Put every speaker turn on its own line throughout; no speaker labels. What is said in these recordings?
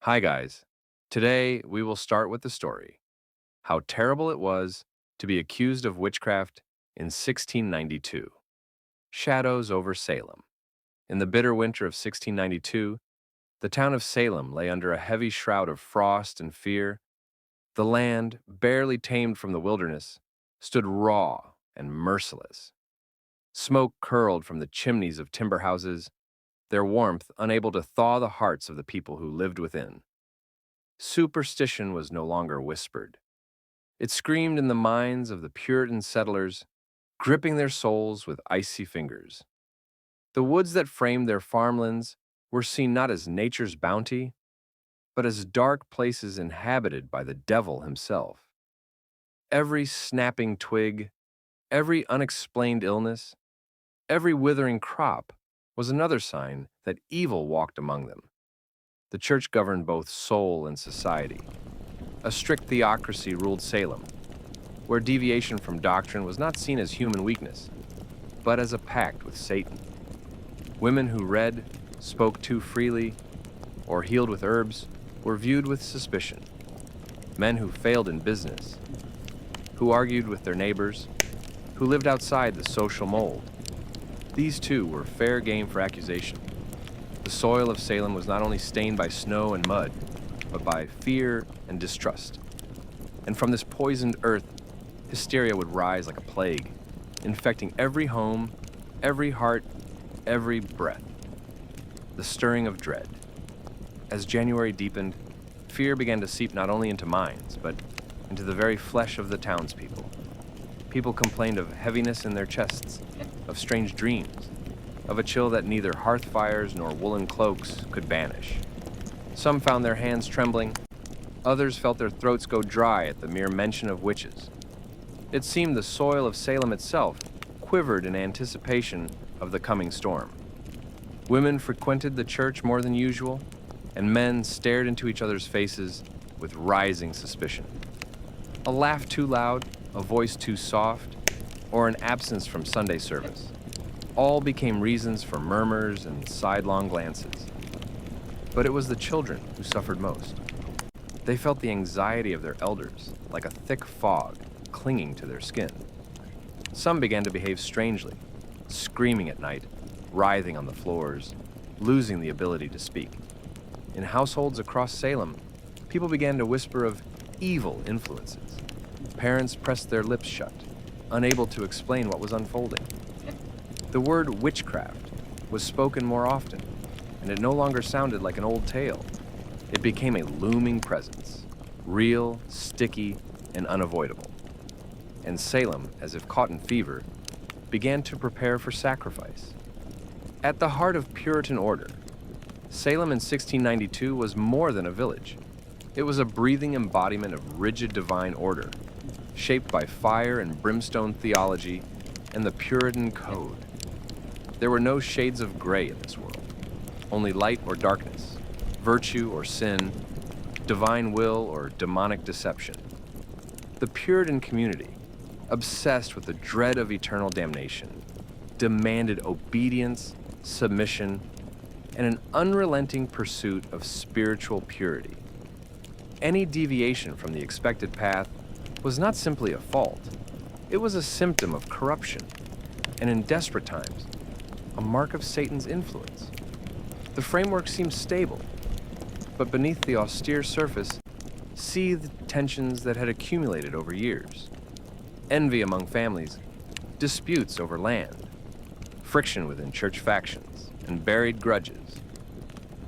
Hi, guys. Today, we will start with the story how terrible it was to be accused of witchcraft in 1692. Shadows over Salem. In the bitter winter of 1692, the town of Salem lay under a heavy shroud of frost and fear. The land, barely tamed from the wilderness, stood raw and merciless. Smoke curled from the chimneys of timber houses, their warmth unable to thaw the hearts of the people who lived within. Superstition was no longer whispered. It screamed in the minds of the Puritan settlers, gripping their souls with icy fingers. The woods that framed their farmlands were seen not as nature's bounty, but as dark places inhabited by the devil himself. Every snapping twig, every unexplained illness, every withering crop was another sign that evil walked among them. The church governed both soul and society. A strict theocracy ruled Salem, where deviation from doctrine was not seen as human weakness, but as a pact with Satan. Women who read, spoke too freely, or healed with herbs were viewed with suspicion. Men who failed in business, who argued with their neighbors, who lived outside the social mold, these too were fair game for accusation. The soil of Salem was not only stained by snow and mud, but by fear and distrust. And from this poisoned earth, hysteria would rise like a plague, infecting every home, every heart, every breath. The stirring of dread. As January deepened, fear began to seep not only into minds, but into the very flesh of the townspeople. People complained of heaviness in their chests, of strange dreams, of a chill that neither hearth fires nor woolen cloaks could banish. Some found their hands trembling, others felt their throats go dry at the mere mention of witches. It seemed the soil of Salem itself quivered in anticipation of the coming storm. Women frequented the church more than usual, and men stared into each other's faces with rising suspicion. A laugh too loud, a voice too soft, or an absence from Sunday service all became reasons for murmurs and sidelong glances. But it was the children who suffered most. They felt the anxiety of their elders like a thick fog clinging to their skin. Some began to behave strangely, screaming at night, writhing on the floors, losing the ability to speak. In households across Salem, people began to whisper of evil influences. Parents pressed their lips shut, unable to explain what was unfolding. The word witchcraft was spoken more often, and it no longer sounded like an old tale. It became a looming presence, real, sticky, and unavoidable. And Salem, as if caught in fever, began to prepare for sacrifice. At the heart of Puritan order, Salem in 1692 was more than a village. It was a breathing embodiment of rigid divine order, shaped by fire and brimstone theology and the Puritan code. There were no shades of gray in this world, only light or darkness, virtue or sin, divine will or demonic deception. The Puritan community, obsessed with the dread of eternal damnation, demanded obedience, submission, and an unrelenting pursuit of spiritual purity. Any deviation from the expected path was not simply a fault, it was a symptom of corruption, and in desperate times, a mark of Satan's influence. The framework seemed stable, but beneath the austere surface seethed tensions that had accumulated over years. Envy among families, disputes over land, friction within church factions, and buried grudges.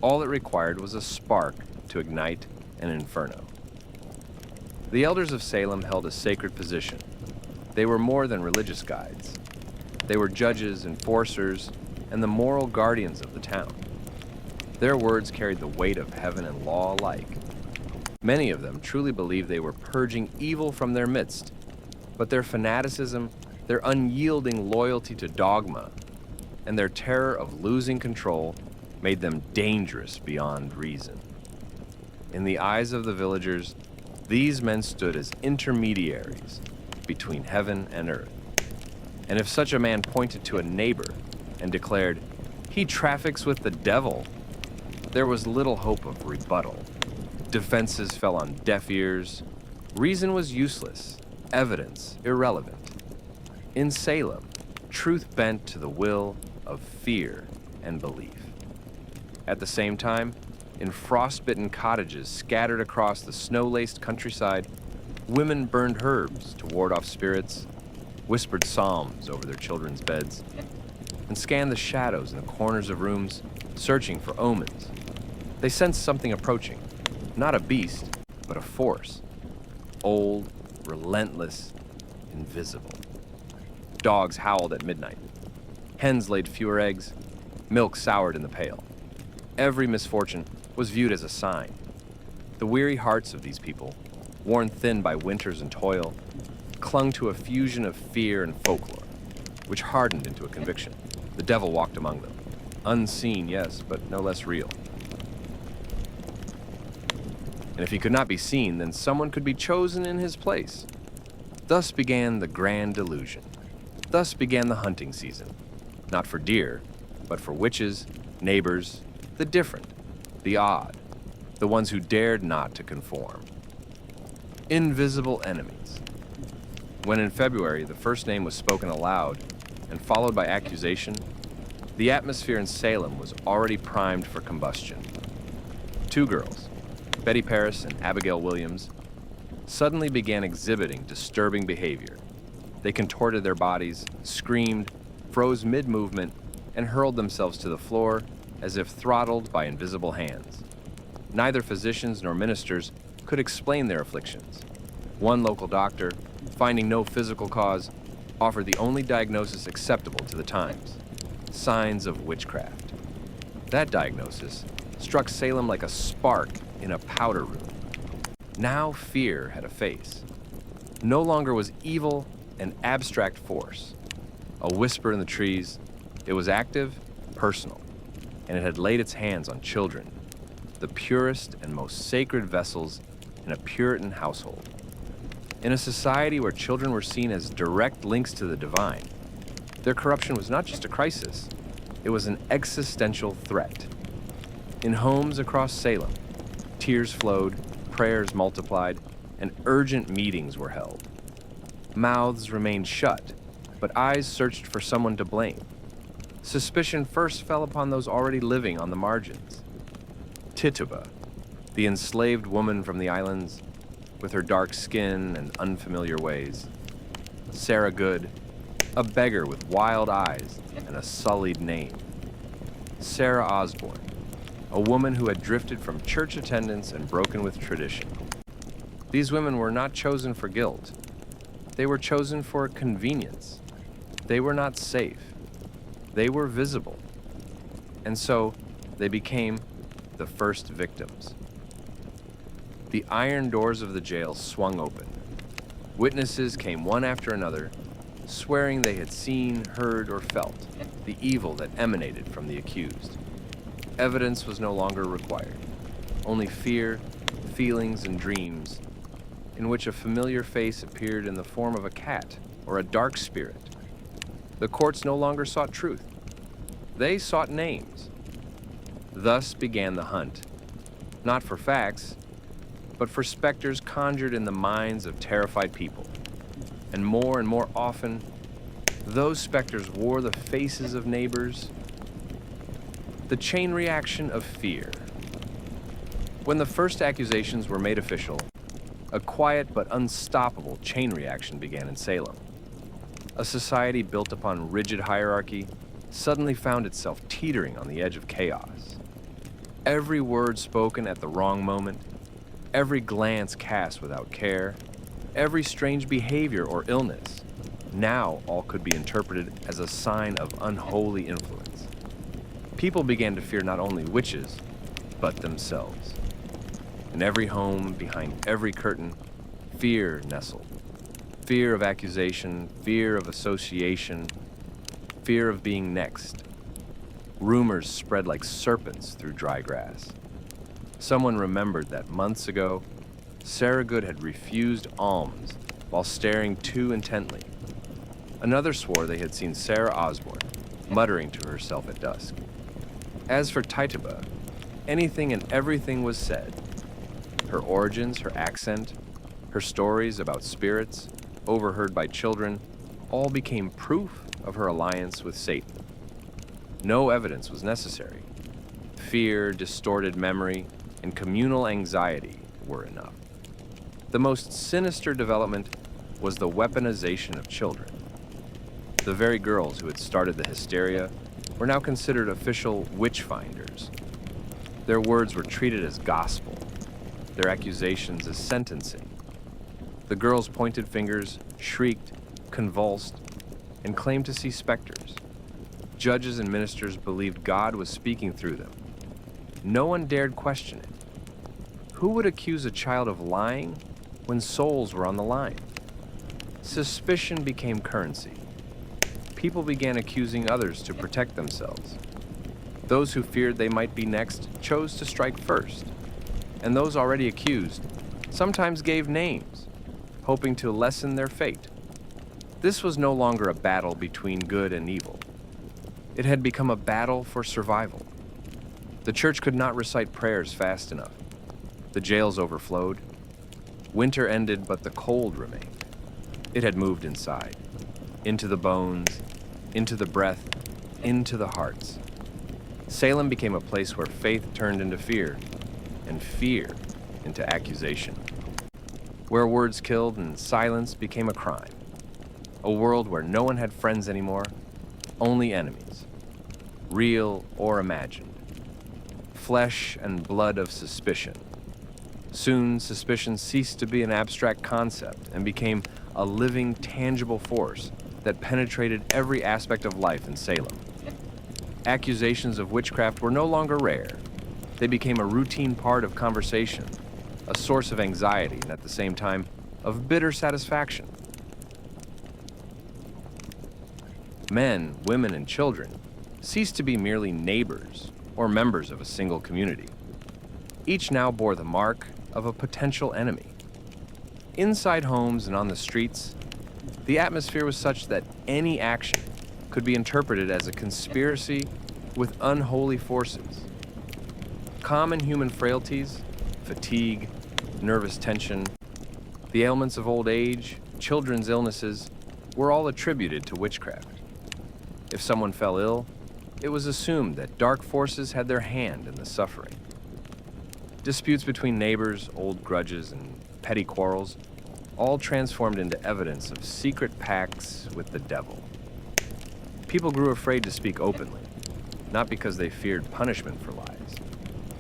All it required was a spark to ignite an inferno. The elders of Salem held a sacred position. They were more than religious guides. They were judges, enforcers, and the moral guardians of the town. Their words carried the weight of heaven and law alike. Many of them truly believed they were purging evil from their midst, but their fanaticism, their unyielding loyalty to dogma, and their terror of losing control made them dangerous beyond reason. In the eyes of the villagers, these men stood as intermediaries between heaven and earth. And if such a man pointed to a neighbor and declared, "He traffics with the devil," there was little hope of rebuttal. Defenses fell on deaf ears. Reason was useless, evidence irrelevant. In Salem, truth bent to the will of fear and belief. At the same time, in frostbitten cottages scattered across the snow-laced countryside, women burned herbs to ward off spirits, whispered psalms over their children's beds, and scanned the shadows in the corners of rooms, searching for omens. They sensed something approaching, not a beast, but a force. Old, relentless, invisible. Dogs howled at midnight. Hens laid fewer eggs. Milk soured in the pail. Every misfortune was viewed as a sign. The weary hearts of these people, worn thin by winters and toil, clung to a fusion of fear and folklore, which hardened into a conviction. The devil walked among them. Unseen, yes, but no less real. And if he could not be seen, then someone could be chosen in his place. Thus began the grand delusion. Thus began the hunting season. Not for deer, but for witches, neighbors, the different, the odd, the ones who dared not to conform. Invisible enemies. When in February the first name was spoken aloud and followed by accusation, the atmosphere in Salem was already primed for combustion. Two girls, Betty Paris and Abigail Williams, suddenly began exhibiting disturbing behavior. They contorted their bodies, screamed, froze mid-movement, and hurled themselves to the floor as if throttled by invisible hands. Neither physicians nor ministers could explain their afflictions. One local doctor, finding no physical cause, offered the only diagnosis acceptable to the times: signs of witchcraft. That diagnosis struck Salem like a spark in a powder room. Now fear had a face. No longer was evil an abstract force, a whisper in the trees. It was active, personal, and it had laid its hands on children, the purest and most sacred vessels in a Puritan household. In a society where children were seen as direct links to the divine, their corruption was not just a crisis, it was an existential threat. In homes across Salem, tears flowed, prayers multiplied, and urgent meetings were held. Mouths remained shut, but eyes searched for someone to blame. Suspicion first fell upon those already living on the margins. Tituba, the enslaved woman from the islands, with her dark skin and unfamiliar ways. Sarah Good, a beggar with wild eyes and a sullied name. Sarah Osborne, a woman who had drifted from church attendance and broken with tradition. These women were not chosen for guilt. They were chosen for convenience. They were not safe. They were visible. And so they became the first victims. The iron doors of the jail swung open. Witnesses came one after another, swearing they had seen, heard, or felt the evil that emanated from the accused. Evidence was no longer required, only fear, feelings, and dreams, in which a familiar face appeared in the form of a cat or a dark spirit. The courts no longer sought truth. They sought names. Thus began the hunt, not for facts, but for specters conjured in the minds of terrified people. And more often, those specters wore the faces of neighbors. The chain reaction of fear. When the first accusations were made official, a quiet but unstoppable chain reaction began in Salem. A society built upon rigid hierarchy suddenly found itself teetering on the edge of chaos. Every word spoken at the wrong moment, every glance cast without care, every strange behavior or illness, now all could be interpreted as a sign of unholy influence. People began to fear not only witches, but themselves. In every home, behind every curtain, fear nestled. Fear of accusation, fear of association, fear of being next. Rumors spread like serpents through dry grass. Someone remembered that months ago, Sarah Good had refused alms while staring too intently. Another swore they had seen Sarah Osborne, muttering to herself at dusk. As for Tituba, anything and everything was said. Her origins, her accent, her stories about spirits, overheard by children, all became proof of her alliance with Satan. No evidence was necessary. Fear, distorted memory, and communal anxiety were enough. The most sinister development was the weaponization of children. The very girls who had started the hysteria were now considered official witch finders. Their words were treated as gospel, their accusations as sentencing. The girls pointed fingers, shrieked, convulsed, and claimed to see specters. Judges and ministers believed God was speaking through them. No one dared question it. Who would accuse a child of lying when souls were on the line? Suspicion became currency. People began accusing others to protect themselves. Those who feared they might be next chose to strike first, and those already accused sometimes gave names, hoping to lessen their fate. This was no longer a battle between good and evil. It had become a battle for survival. The church could not recite prayers fast enough. The jails overflowed. Winter ended, but the cold remained. It had moved inside, into the bones, into the breath, into the hearts. Salem became a place where faith turned into fear, and fear into accusation. Where words killed and silence became a crime. A world where no one had friends anymore, only enemies, real or imagined. Flesh and blood of suspicion. Soon, suspicion ceased to be an abstract concept and became a living, tangible force that penetrated every aspect of life in Salem. Accusations of witchcraft were no longer rare. They became a routine part of conversation, a source of anxiety, and at the same time, of bitter satisfaction. Men, women, and children ceased to be merely neighbors or members of a single community. Each now bore the mark of a potential enemy. Inside homes and on the streets, the atmosphere was such that any action could be interpreted as a conspiracy with unholy forces. Common human frailties, fatigue, nervous tension, the ailments of old age, children's illnesses, were all attributed to witchcraft. If someone fell ill, it was assumed that dark forces had their hand in the suffering. Disputes between neighbors, old grudges, and petty quarrels all transformed into evidence of secret pacts with the devil. People grew afraid to speak openly, not because they feared punishment for lies,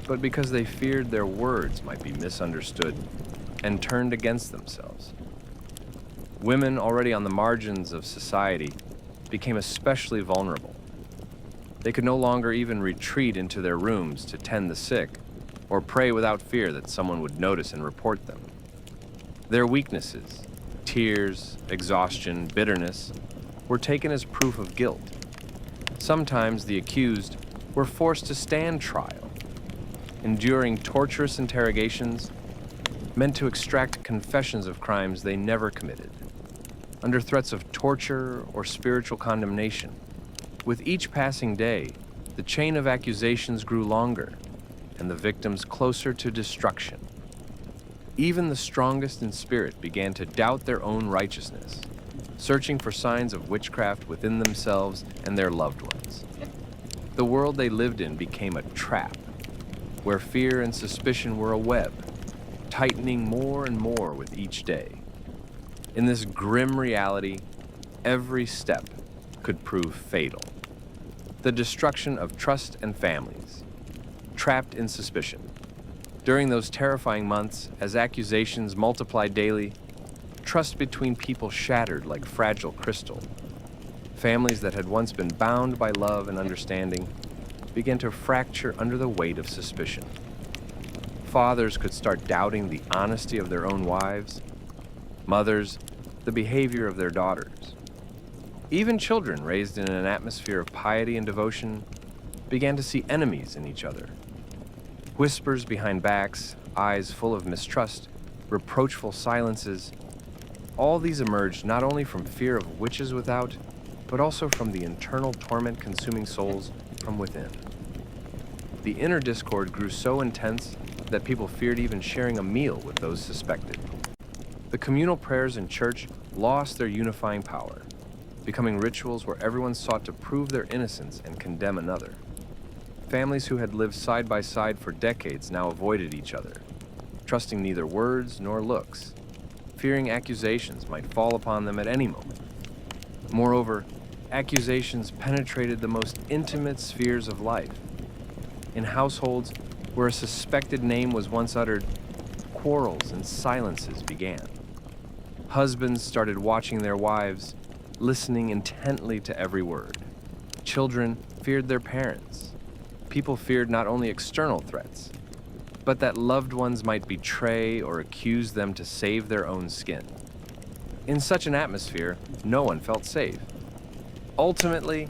but because they feared their words might be misunderstood and turned against themselves. Women, already on the margins of society, became especially vulnerable. They could no longer even retreat into their rooms to tend the sick or pray without fear that someone would notice and report them. Their weaknesses, tears, exhaustion, bitterness, were taken as proof of guilt. Sometimes the accused were forced to stand trial, enduring torturous interrogations meant to extract confessions of crimes they never committed, under threats of torture or spiritual condemnation. With each passing day, the chain of accusations grew longer, and the victims closer to destruction. Even the strongest in spirit began to doubt their own righteousness, searching for signs of witchcraft within themselves and their loved ones. The world they lived in became a trap, where fear and suspicion were a web, tightening more and more with each day. In this grim reality, every step could prove fatal. The destruction of trust and families, trapped in suspicion. During those terrifying months, as accusations multiplied daily, trust between people shattered like fragile crystal. Families that had once been bound by love and understanding began to fracture under the weight of suspicion. Fathers could start doubting the honesty of their own wives, mothers, the behavior of their daughters. Even children raised in an atmosphere of piety and devotion began to see enemies in each other. Whispers behind backs, eyes full of mistrust, reproachful silences, all these emerged not only from fear of witches without, but also from the internal torment consuming souls from within. The inner discord grew so intense that people feared even sharing a meal with those suspected. The communal prayers in church lost their unifying power, becoming rituals where everyone sought to prove their innocence and condemn another. Families who had lived side by side for decades now avoided each other, trusting neither words nor looks, fearing accusations might fall upon them at any moment. Moreover, accusations penetrated the most intimate spheres of life. In households where a suspected name was once uttered, quarrels and silences began. Husbands started watching their wives, listening intently to every word. Children feared their parents. People feared not only external threats, but that loved ones might betray or accuse them to save their own skin. In such an atmosphere, no one felt safe. Ultimately,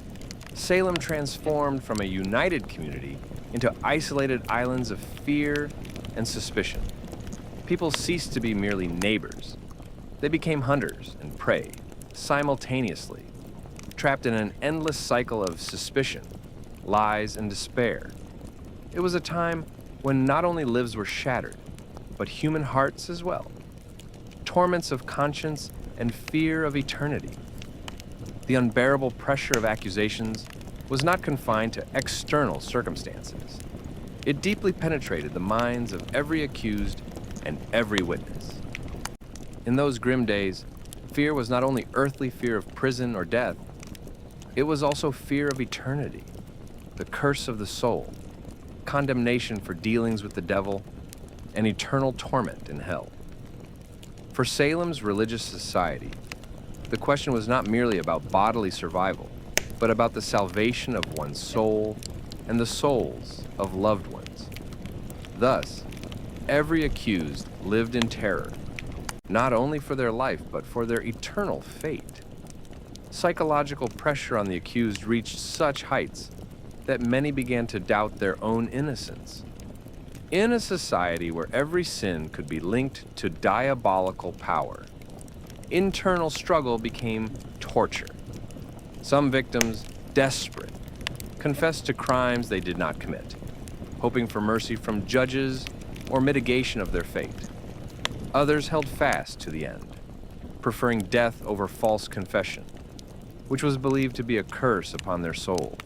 Salem transformed from a united community into isolated islands of fear and suspicion. People ceased to be merely neighbors. They became hunters and prey simultaneously, trapped in an endless cycle of suspicion, lies, and despair. It was a time when not only lives were shattered, but human hearts as well. Torments of conscience and fear of eternity. The unbearable pressure of accusations was not confined to external circumstances. It deeply penetrated the minds of every accused and every witness. In those grim days, fear was not only earthly fear of prison or death, it was also fear of eternity, the curse of the soul, condemnation for dealings with the devil, and eternal torment in hell. For Salem's religious society, the question was not merely about bodily survival, but about the salvation of one's soul and the souls of loved ones. Thus, every accused lived in terror, not only for their life, but for their eternal fate. Psychological pressure on the accused reached such heights that many began to doubt their own innocence. In a society where every sin could be linked to diabolical power, internal struggle became torture. Some victims, desperate, confessed to crimes they did not commit, hoping for mercy from judges or mitigation of their fate. Others held fast to the end, preferring death over false confession, which was believed to be a curse upon their soul.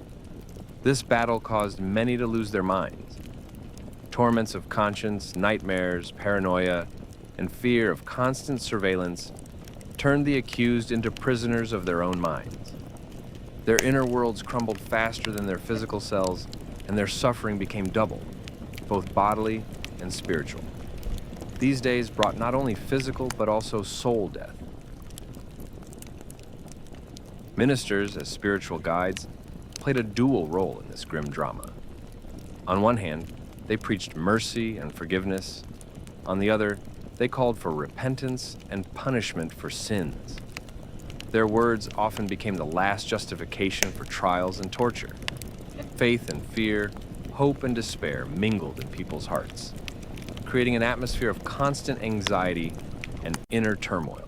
This battle caused many to lose their minds. Torments of conscience, nightmares, paranoia, and fear of constant surveillance turned the accused into prisoners of their own minds. Their inner worlds crumbled faster than their physical selves, and their suffering became double, both bodily and spiritual. These days brought not only physical but also soul death. Ministers, as spiritual guides, played a dual role in this grim drama. On one hand, they preached mercy and forgiveness. On the other, they called for repentance and punishment for sins. Their words often became the last justification for trials and torture. Faith and fear, hope and despair mingled in people's hearts, creating an atmosphere of constant anxiety and inner turmoil.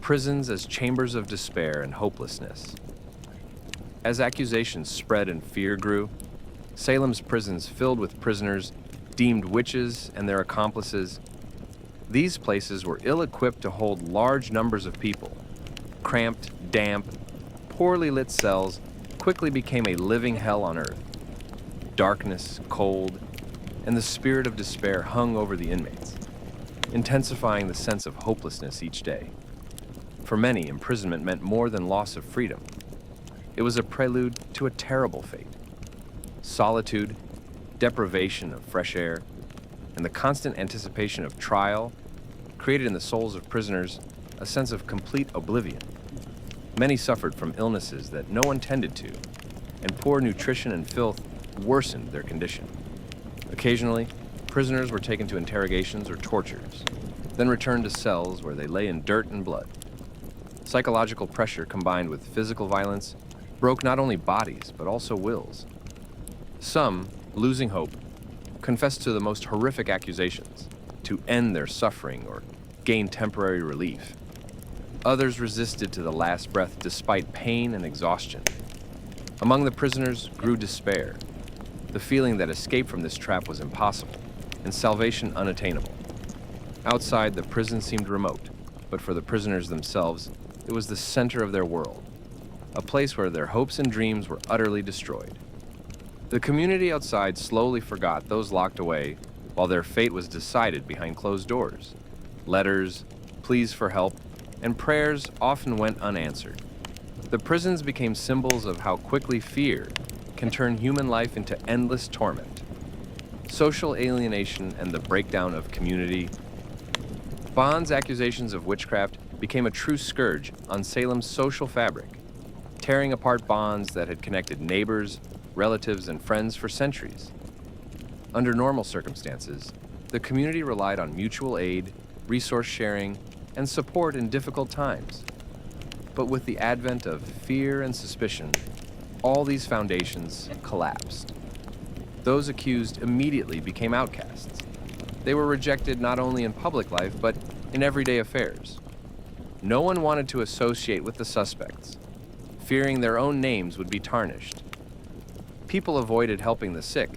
Prisons as chambers of despair and hopelessness. As accusations spread and fear grew, Salem's prisons filled with prisoners deemed witches and their accomplices. These places were ill-equipped to hold large numbers of people. Cramped, damp, poorly lit cells quickly became a living hell on earth. Darkness, cold, and the spirit of despair hung over the inmates, intensifying the sense of hopelessness each day. For many, imprisonment meant more than loss of freedom. It was a prelude to a terrible fate. Solitude, deprivation of fresh air, and the constant anticipation of trial created in the souls of prisoners a sense of complete oblivion. Many suffered from illnesses that no one tended to, and poor nutrition and filth worsened their condition. Occasionally, prisoners were taken to interrogations or tortures, then returned to cells where they lay in dirt and blood. Psychological pressure combined with physical violence broke not only bodies, but also wills. Some, losing hope, confessed to the most horrific accusations to end their suffering or gain temporary relief. Others resisted to the last breath despite pain and exhaustion. Among the prisoners grew despair, the feeling that escape from this trap was impossible. and salvation unattainable. Outside, the prison seemed remote, but for the prisoners themselves, it was the center of their world, a place where their hopes and dreams were utterly destroyed. The community outside slowly forgot those locked away while their fate was decided behind closed doors. Letters, pleas for help, and prayers often went unanswered. The prisons became symbols of how quickly fear can turn human life into endless torment. Social alienation and the breakdown of community. Bond's accusations of witchcraft became a true scourge on Salem's social fabric, tearing apart bonds that had connected neighbors, relatives, and friends for centuries. Under normal circumstances, the community relied on mutual aid, resource sharing, and support in difficult times. But with the advent of fear and suspicion, all these foundations collapsed. Those accused immediately became outcasts. They were rejected not only in public life, but in everyday affairs. No one wanted to associate with the suspects, fearing their own names would be tarnished. People avoided helping the sick,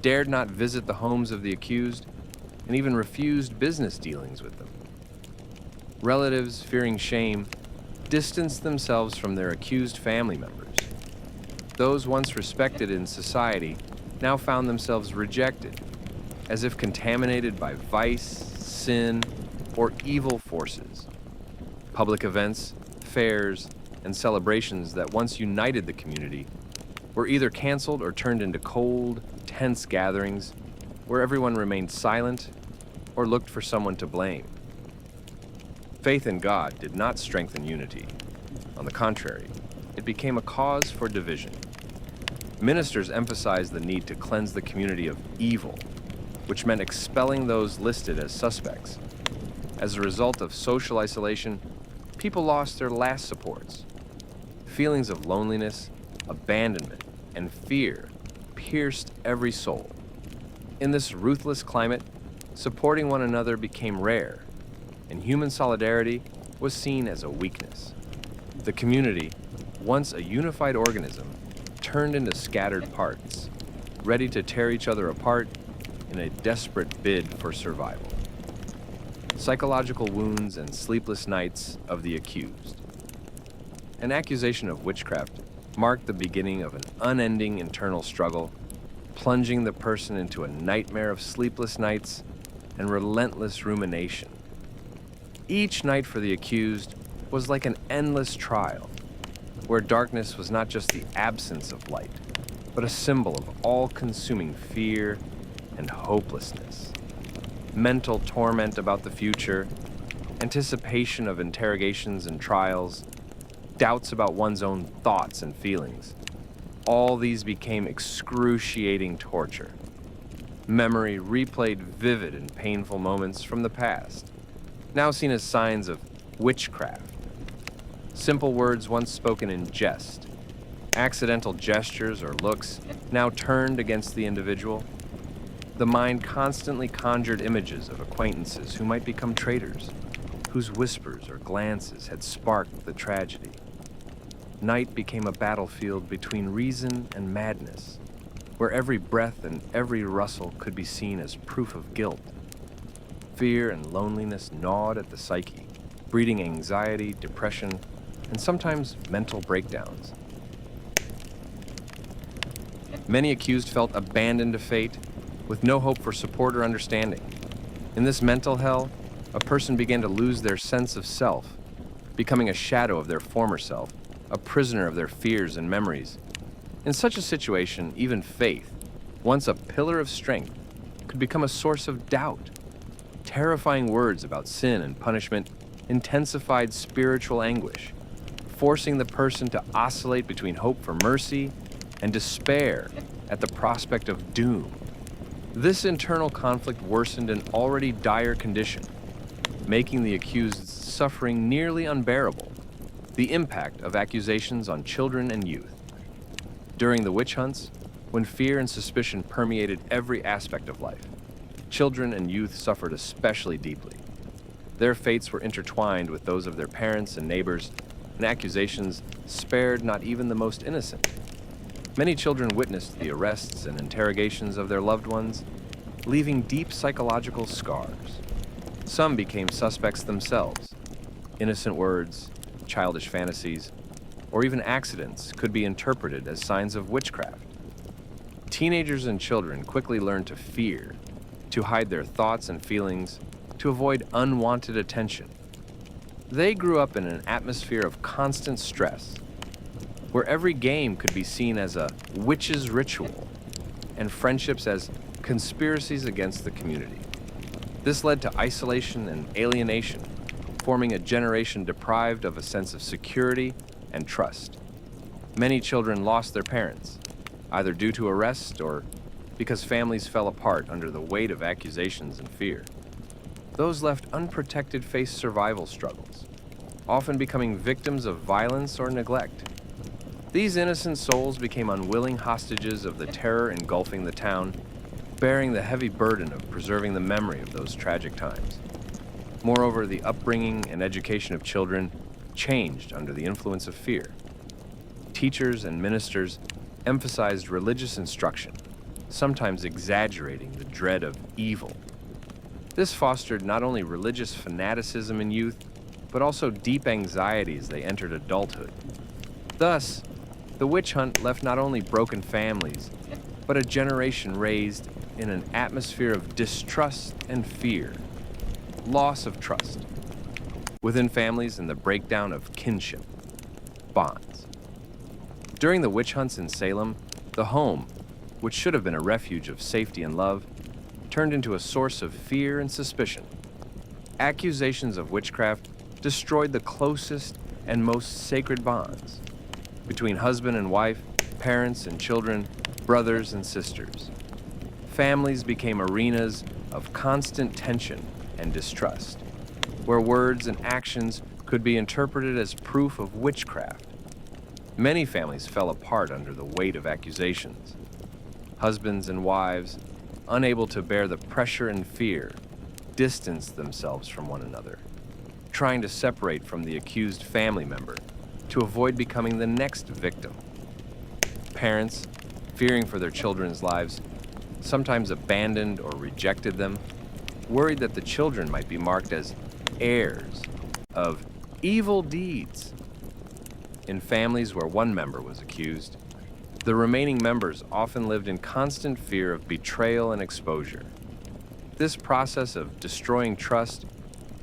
dared not visit the homes of the accused, and even refused business dealings with them. Relatives, fearing shame, distanced themselves from their accused family members. Those once respected in society now found themselves rejected, as if contaminated by vice, sin, or evil forces. Public events, fairs, and celebrations that once united the community were either canceled or turned into cold, tense gatherings where everyone remained silent or looked for someone to blame. Faith in God did not strengthen unity. On the contrary, it became a cause for division. Ministers emphasized the need to cleanse the community of evil, which meant expelling those listed as suspects. As a result of social isolation, people lost their last supports. Feelings of loneliness, abandonment, and fear pierced every soul. In this ruthless climate, supporting one another became rare, and human solidarity was seen as a weakness. The community, once a unified organism, turned into scattered parts, ready to tear each other apart in a desperate bid for survival. Psychological wounds and sleepless nights of the accused. An accusation of witchcraft marked the beginning of an unending internal struggle, plunging the person into a nightmare of sleepless nights and relentless rumination. Each night for the accused was like an endless trial, where darkness was not just the absence of light, but a symbol of all-consuming fear and hopelessness. Mental torment about the future, anticipation of interrogations and trials, doubts about one's own thoughts and feelings. All these became excruciating torture. Memory replayed vivid and painful moments from the past, now seen as signs of witchcraft. Simple words once spoken in jest, accidental gestures or looks now turned against the individual. The mind constantly conjured images of acquaintances who might become traitors, whose whispers or glances had sparked the tragedy. Night became a battlefield between reason and madness, where every breath and every rustle could be seen as proof of guilt. Fear and loneliness gnawed at the psyche, breeding anxiety, depression, and sometimes mental breakdowns. Many accused felt abandoned to fate, with no hope for support or understanding. In this mental hell, a person began to lose their sense of self, becoming a shadow of their former self, a prisoner of their fears and memories. In such a situation, even faith, once a pillar of strength, could become a source of doubt. Terrifying words about sin and punishment intensified spiritual anguish, forcing the person to oscillate between hope for mercy and despair at the prospect of doom. This internal conflict worsened an already dire condition, making the accused's suffering nearly unbearable. The impact of accusations on children and youth. During the witch hunts, when fear and suspicion permeated every aspect of life, children and youth suffered especially deeply. Their fates were intertwined with those of their parents and neighbors, and accusations spared not even the most innocent. Many children witnessed the arrests and interrogations of their loved ones, leaving deep psychological scars. Some became suspects themselves. Innocent words, childish fantasies, or even accidents could be interpreted as signs of witchcraft. Teenagers and children quickly learned to fear, to hide their thoughts and feelings, to avoid unwanted attention. They grew up in an atmosphere of constant stress, where every game could be seen as a witch's ritual, and friendships as conspiracies against the community. This led to isolation and alienation, forming a generation deprived of a sense of security and trust. Many children lost their parents, either due to arrest or because families fell apart under the weight of accusations and fear. Those left unprotected faced survival struggles, often becoming victims of violence or neglect. These innocent souls became unwilling hostages of the terror engulfing the town, bearing the heavy burden of preserving the memory of those tragic times. Moreover, the upbringing and education of children changed under the influence of fear. Teachers and ministers emphasized religious instruction, sometimes exaggerating the dread of evil. This fostered not only religious fanaticism in youth, but also deep anxiety as they entered adulthood. Thus, the witch hunt left not only broken families, but a generation raised in an atmosphere of distrust and fear, loss of trust within families, and the breakdown of kinship bonds. During the witch hunts in Salem, the home, which should have been a refuge of safety and love, turned into a source of fear and suspicion. Accusations of witchcraft destroyed the closest and most sacred bonds between husband and wife, parents and children, brothers and sisters. Families became arenas of constant tension and distrust, where words and actions could be interpreted as proof of witchcraft. Many families fell apart under the weight of accusations. Husbands and wives, unable to bear the pressure and fear, distanced themselves from one another, trying to separate from the accused family member to avoid becoming the next victim. Parents, fearing for their children's lives, sometimes abandoned or rejected them, worried that the children might be marked as heirs of evil deeds. In families where one member was accused, the remaining members often lived in constant fear of betrayal and exposure. This process of destroying trust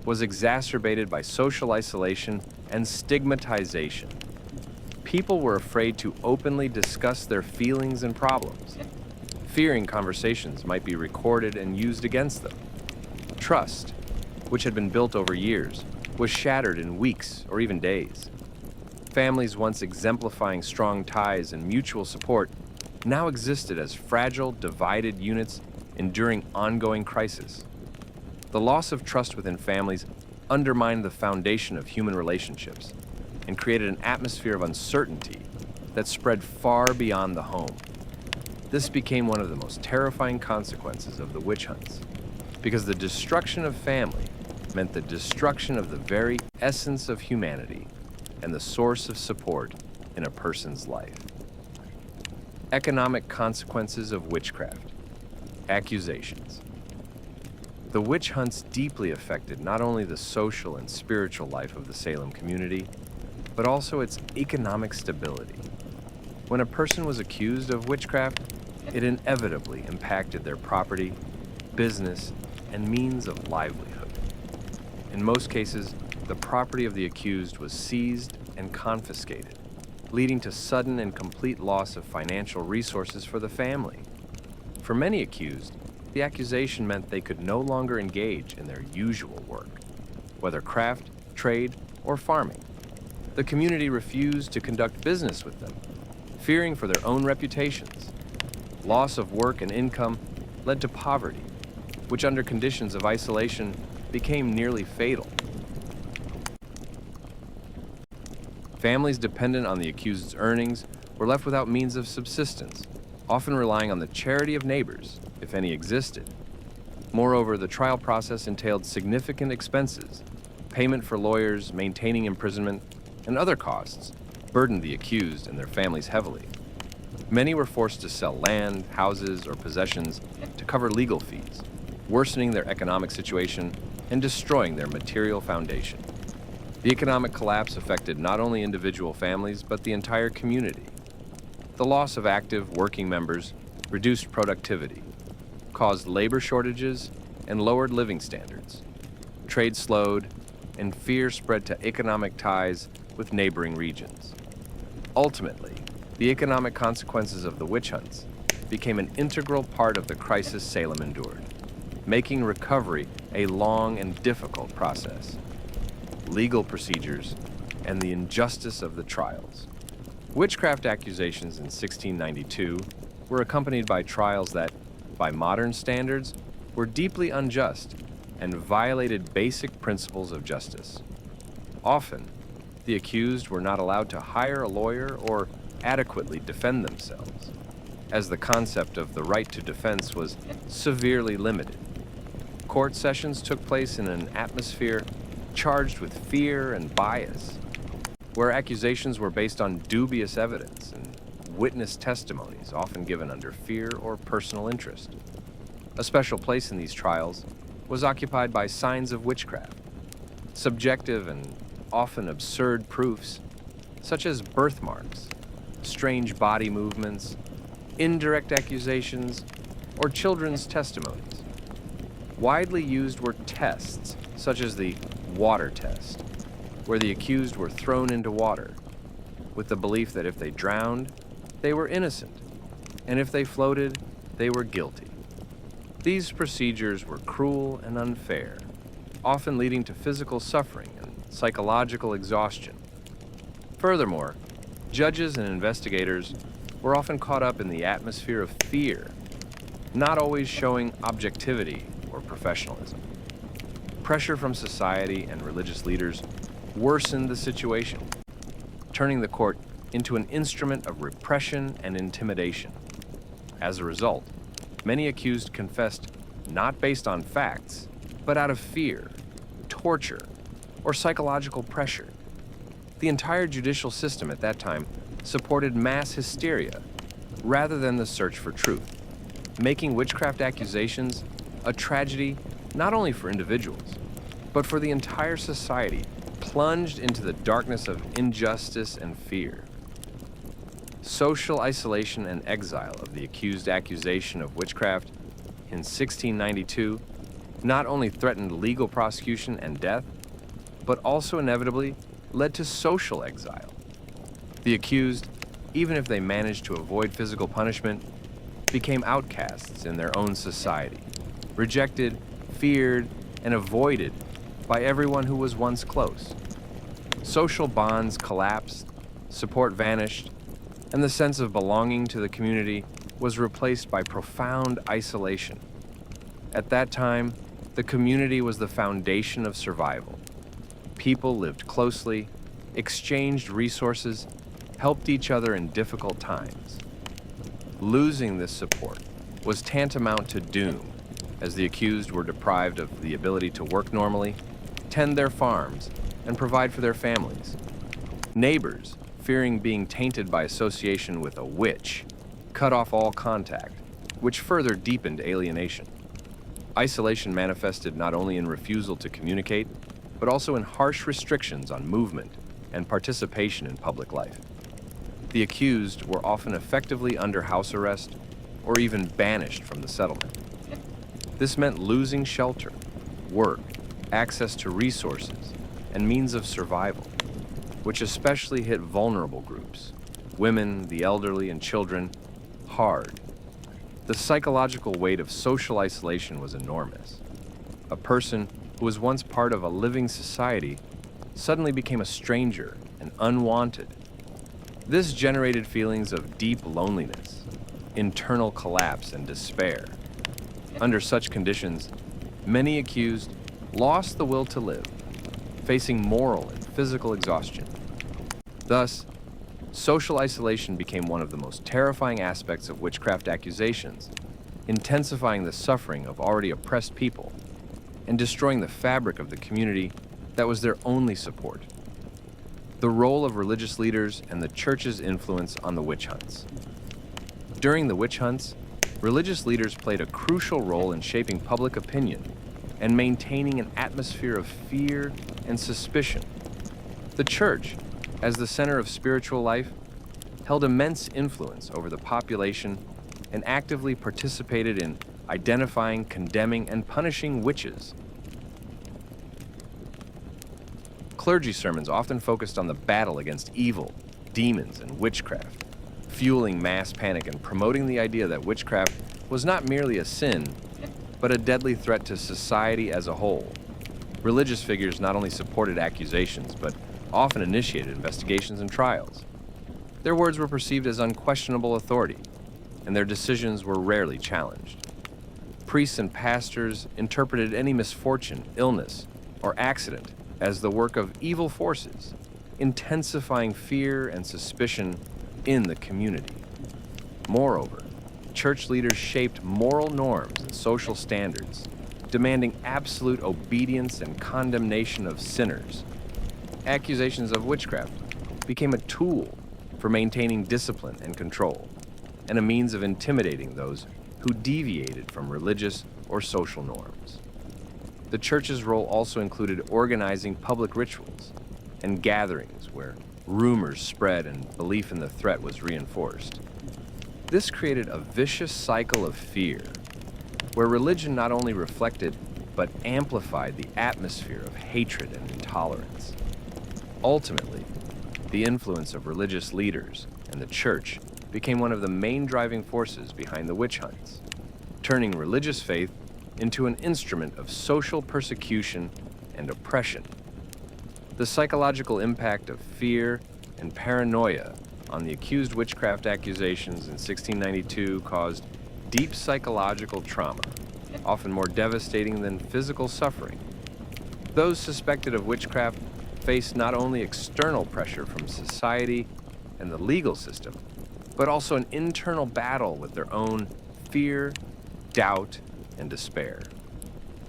was exacerbated by social isolation and stigmatization. People were afraid to openly discuss their feelings and problems, fearing conversations might be recorded and used against them. Trust, which had been built over years, was shattered in weeks or even days. Families once exemplifying strong ties and mutual support now existed as fragile, divided units enduring ongoing crisis. The loss of trust within families undermined the foundation of human relationships and created an atmosphere of uncertainty that spread far beyond the home. This became one of the most terrifying consequences of the witch hunts, because the destruction of family meant the destruction of the very essence of humanity and the source of support in a person's life. Economic consequences of witchcraft. Accusations. The witch hunts deeply affected not only the social and spiritual life of the Salem community, but also its economic stability. When a person was accused of witchcraft, it inevitably impacted their property, business, and means of livelihood. In most cases, the property of the accused was seized and confiscated, leading to sudden and complete loss of financial resources for the family. For many accused, the accusation meant they could no longer engage in their usual work, whether craft, trade, or farming. The community refused to conduct business with them, fearing for their own reputations. Loss of work and income led to poverty, which under conditions of isolation became nearly fatal. Families dependent on the accused's earnings were left without means of subsistence, often relying on the charity of neighbors, if any existed. Moreover, the trial process entailed significant expenses. Payment for lawyers, maintaining imprisonment, and other costs burdened the accused and their families heavily. Many were forced to sell land, houses, or possessions to cover legal fees, worsening their economic situation and destroying their material foundation. The economic collapse affected not only individual families, but the entire community. The loss of active working members reduced productivity, caused labor shortages, and lowered living standards. Trade slowed, and fear spread to economic ties with neighboring regions. Ultimately, the economic consequences of the witch hunts became an integral part of the crisis Salem endured, making recovery a long and difficult process. Legal procedures and the injustice of the trials. Witchcraft accusations in 1692 were accompanied by trials that, by modern standards, were deeply unjust and violated basic principles of justice. Often, the accused were not allowed to hire a lawyer or adequately defend themselves, as the concept of the right to defense was severely limited. Court sessions took place in an atmosphere charged with fear and bias, where accusations were based on dubious evidence and witness testimonies often given under fear or personal interest. A special place in these trials was occupied by signs of witchcraft, subjective and often absurd proofs, such as birthmarks, strange body movements, indirect accusations, or children's testimonies. Widely used were tests, such as the water test, where the accused were thrown into water, with the belief that if they drowned, they were innocent, and if they floated, they were guilty. These procedures were cruel and unfair, often leading to physical suffering and psychological exhaustion. Furthermore, judges and investigators were often caught up in the atmosphere of fear, not always showing objectivity or professionalism. Pressure from society and religious leaders worsened the situation, turning the court into an instrument of repression and intimidation. As a result, many accused confessed not based on facts, but out of fear, torture, or psychological pressure. The entire judicial system at that time supported mass hysteria rather than the search for truth, making witchcraft accusations a tragedy not only for individuals, but for the entire society plunged into the darkness of injustice and fear. Social isolation and exile of the accused accusation of witchcraft in 1692 not only threatened legal prosecution and death, but also inevitably led to social exile. The accused, even if they managed to avoid physical punishment, became outcasts in their own society, rejected, feared, and avoided by everyone who was once close. Social bonds collapsed, support vanished, and the sense of belonging to the community was replaced by profound isolation. At that time, the community was the foundation of survival. People lived closely, exchanged resources, helped each other in difficult times. Losing this support was tantamount to doom, as the accused were deprived of the ability to work normally, tend their farms, and provide for their families. Neighbors, fearing being tainted by association with a witch, cut off all contact, which further deepened alienation. Isolation manifested not only in refusal to communicate, but also in harsh restrictions on movement and participation in public life. The accused were often effectively under house arrest or even banished from the settlement. This meant losing shelter, work, access to resources, and means of survival, which especially hit vulnerable groups, women, the elderly, and children, hard. The psychological weight of social isolation was enormous. A person who was once part of a living society suddenly became a stranger and unwanted. This generated feelings of deep loneliness, internal collapse, and despair. Under such conditions, many accused lost the will to live, facing moral and physical exhaustion. Thus, social isolation became one of the most terrifying aspects of witchcraft accusations, intensifying the suffering of already oppressed people and destroying the fabric of the community that was their only support. The role of religious leaders and the church's influence on the witch hunts. During the witch hunts, religious leaders played a crucial role in shaping public opinion and maintaining an atmosphere of fear and suspicion. The church, as the center of spiritual life, held immense influence over the population and actively participated in identifying, condemning, and punishing witches. Clergy sermons often focused on the battle against evil, demons, and witchcraft, fueling mass panic and promoting the idea that witchcraft was not merely a sin, but a deadly threat to society as a whole. Religious figures not only supported accusations, but often initiated investigations and trials. Their words were perceived as unquestionable authority, and their decisions were rarely challenged. Priests and pastors interpreted any misfortune, illness, or accident as the work of evil forces, intensifying fear and suspicion in the community. Moreover, church leaders shaped moral norms and social standards, demanding absolute obedience and condemnation of sinners. Accusations of witchcraft became a tool for maintaining discipline and control, and a means of intimidating those who deviated from religious or social norms. The church's role also included organizing public rituals and gatherings where rumors spread and belief in the threat was reinforced. This created a vicious cycle of fear, where religion not only reflected but amplified the atmosphere of hatred and intolerance. Ultimately, the influence of religious leaders and the church became one of the main driving forces behind the witch hunts, turning religious faith into an instrument of social persecution and oppression. The psychological impact of fear and paranoia on the accused witchcraft accusations in 1692 caused deep psychological trauma, often more devastating than physical suffering. Those suspected of witchcraft faced not only external pressure from society and the legal system, but also an internal battle with their own fear, doubt, and despair.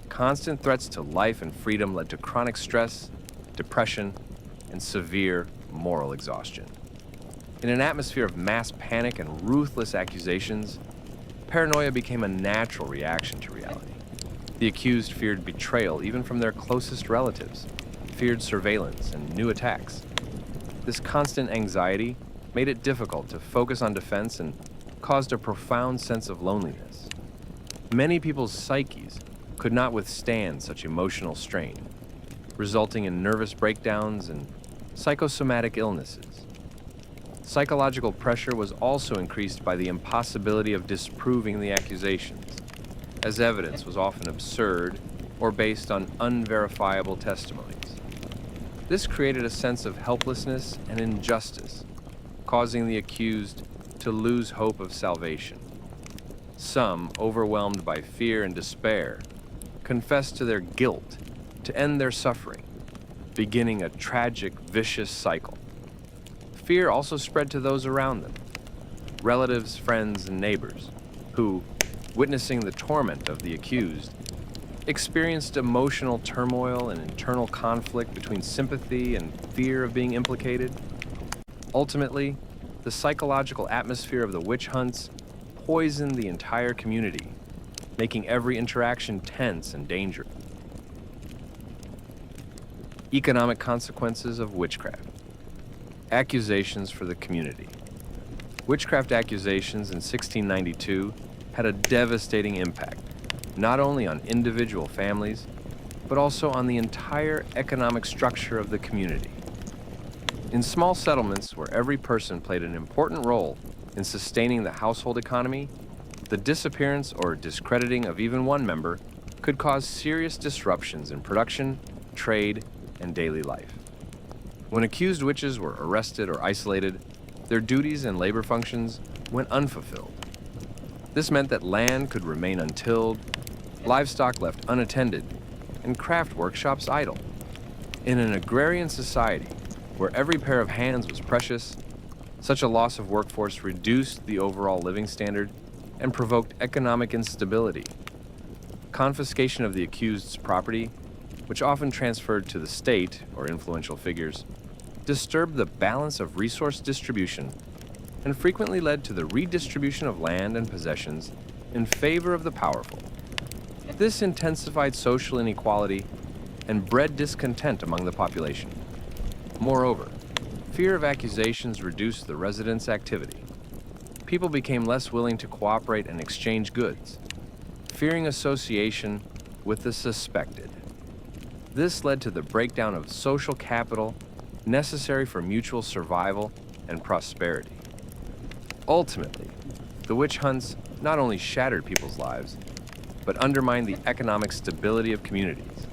Constant threats to life and freedom led to chronic stress, depression, and severe moral exhaustion. In an atmosphere of mass panic and ruthless accusations, paranoia became a natural reaction to reality. The accused feared betrayal even from their closest relatives, feared surveillance and new attacks. This constant anxiety made it difficult to focus on defense and caused a profound sense of loneliness. Many people's psyches could not withstand such emotional strain, resulting in nervous breakdowns and psychosomatic illnesses. Psychological pressure was also increased by the impossibility of disproving the accusations, as evidence was often absurd or based on unverifiable testimonies. This created a sense of helplessness and injustice, causing the accused to lose hope of salvation. Some, overwhelmed by fear and despair, confessed to their guilt to end their suffering, beginning a tragic, vicious cycle. Fear also spread to those around them, relatives, friends, and neighbors, who, witnessing the torment of the accused, experienced emotional turmoil and internal conflict between sympathy and fear of being implicated. Ultimately, the psychological atmosphere of the witch hunts poisoned the entire community, making every interaction tense and dangerous. Economic consequences of witchcraft. Accusations for the community. Witchcraft accusations in 1692 had a devastating impact, not only on individual families, but also on the entire economic structure of the community. In small settlements where every person played an important role in sustaining the household economy, the disappearance or discrediting of even one member could cause serious disruptions in production, trade, and daily life. When accused witches were arrested or isolated, their duties and labor functions went unfulfilled. This meant that land could remain untilled, livestock left unattended, and craft workshops idle. In an agrarian society where every pair of hands was precious, such a loss of workforce reduced the overall living standard and provoked economic instability. Confiscation of the accused's property, which often transferred to the state or influential figures, disturbed the balance of resource distribution and frequently led to the redistribution of land and possessions in favor of the powerful. This intensified social inequality and bred discontent among the population. Moreover, fear of accusations reduced the residents' activity. People became less willing to cooperate and exchange goods, fearing association with the suspected. This led to the breakdown of social capital necessary for mutual survival and prosperity. Ultimately, the witch hunts not only shattered people's lives, but undermined the economic stability of communities,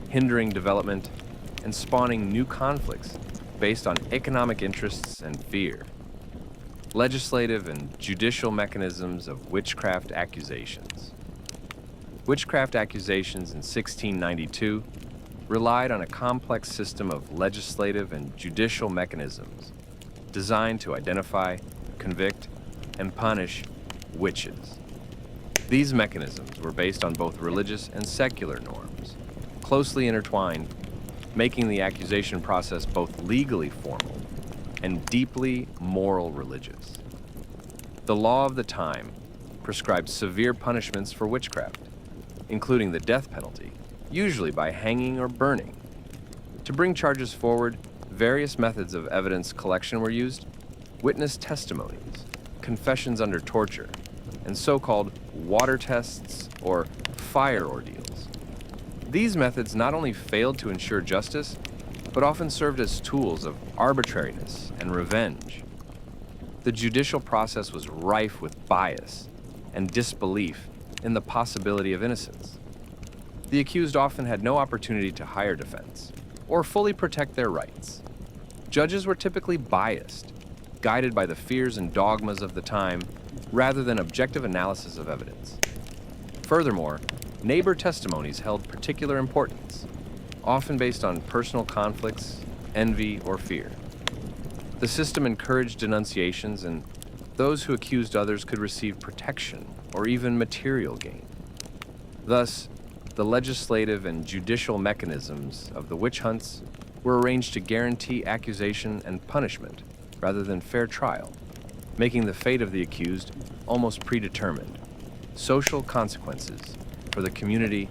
hindering development and spawning new conflicts based on economic interests and fear. Legislative and judicial mechanisms of witchcraft accusations. Witchcraft accusations in 1692 relied on a complex system of legislative and judicial mechanisms designed to identify, convict, and punish witches. These mechanisms were based on both religious and secular norms, closely intertwined, making the accusation process both legally formal and deeply moral religious. The law of the time prescribed severe punishments for witchcraft, including the death penalty, usually by hanging or burning. To bring charges forward, various methods of evidence collection were used: witness testimonies, confessions under torture, and so-called water tests or fire ordeals. These methods not only failed to ensure justice, but often served as tools of arbitrariness and revenge. The judicial process was rife with bias and disbelief in the possibility of innocence. The accused often had no opportunity to hire defense or fully protect their rights. Judges were typically biased, guided by the fears and dogmas of the time rather than objective analysis of evidence. Furthermore, neighbor testimonies held particular importance, often based on personal conflicts, envy, or fear. The system encouraged denunciations, and those who accused others could receive protection or even material gain. Thus, the legislative and judicial mechanisms of the witch hunts were arranged to guarantee accusation and punishment rather than fair trial, making the fate of the accused almost predetermined. Social consequences for the community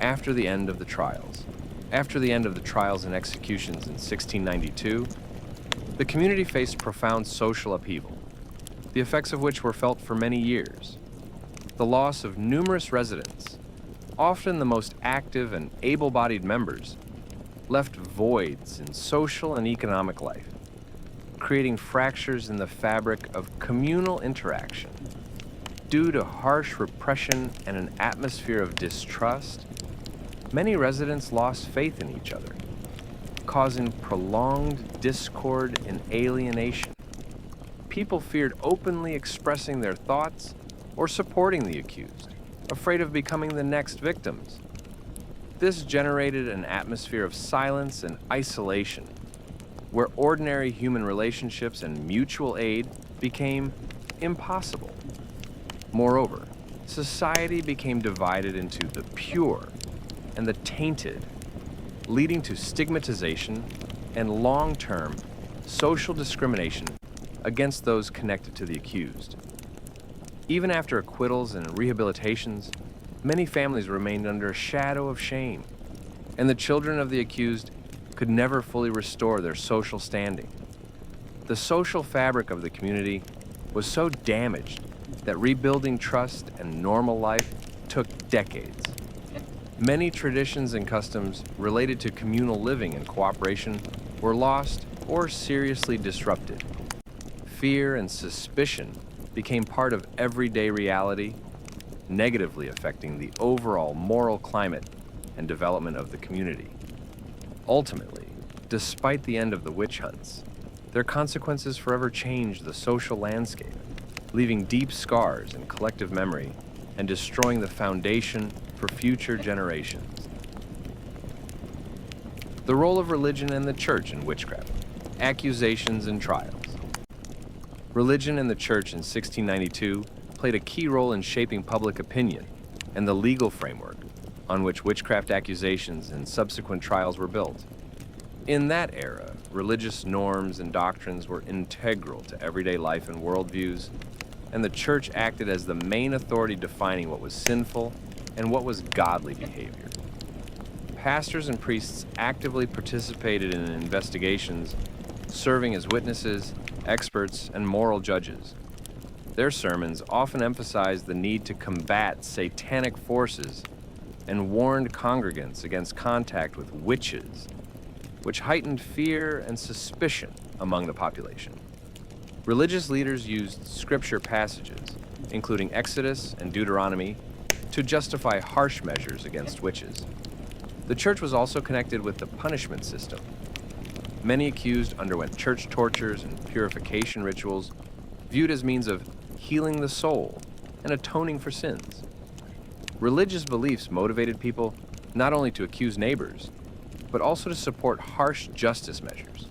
after the end of the trials. After the end of the trials and executions in 1692, the community faced profound social upheaval, the effects of which were felt for many years. The loss of numerous residents, often the most active and able-bodied members, left voids in social and economic life, creating fractures in the fabric of communal interaction. Due to harsh repression and an atmosphere of distrust, many residents lost faith in each other, causing prolonged discord and alienation. People feared openly expressing their thoughts or supporting the accused, afraid of becoming the next victims. This generated an atmosphere of silence and isolation, where ordinary human relationships and mutual aid became impossible. Moreover, society became divided into the pure and the tainted, leading to stigmatization and long-term social discrimination against those connected to the accused. Even after acquittals and rehabilitations, many families remained under a shadow of shame, and the children of the accused could never fully restore their social standing. The social fabric of the community was so damaged that rebuilding trust and normal life took decades. Many traditions and customs related to communal living and cooperation were lost or seriously disrupted. Fear and suspicion became part of everyday reality, negatively affecting the overall moral climate and development of the community. Ultimately, despite the end of the witch hunts, their consequences forever changed the social landscape, leaving deep scars in collective memory and destroying the foundation for future generations. The role of religion and the church in witchcraft, accusations and trials. Religion and the church in 1692 played a key role in shaping public opinion and the legal framework on which witchcraft accusations and subsequent trials were built. In that era, religious norms and doctrines were integral to everyday life and worldviews, and the church acted as the main authority defining what was sinful and what was godly behavior. Pastors and priests actively participated in investigations, serving as witnesses, experts, and moral judges. Their sermons often emphasized the need to combat satanic forces and warned congregants against contact with witches, which heightened fear and suspicion among the population. Religious leaders used scripture passages, including Exodus and Deuteronomy, to justify harsh measures against witches. The church was also connected with the punishment system. Many accused underwent church tortures and purification rituals, viewed as means of healing the soul and atoning for sins. Religious beliefs motivated people not only to accuse neighbors, but also to support harsh justice measures,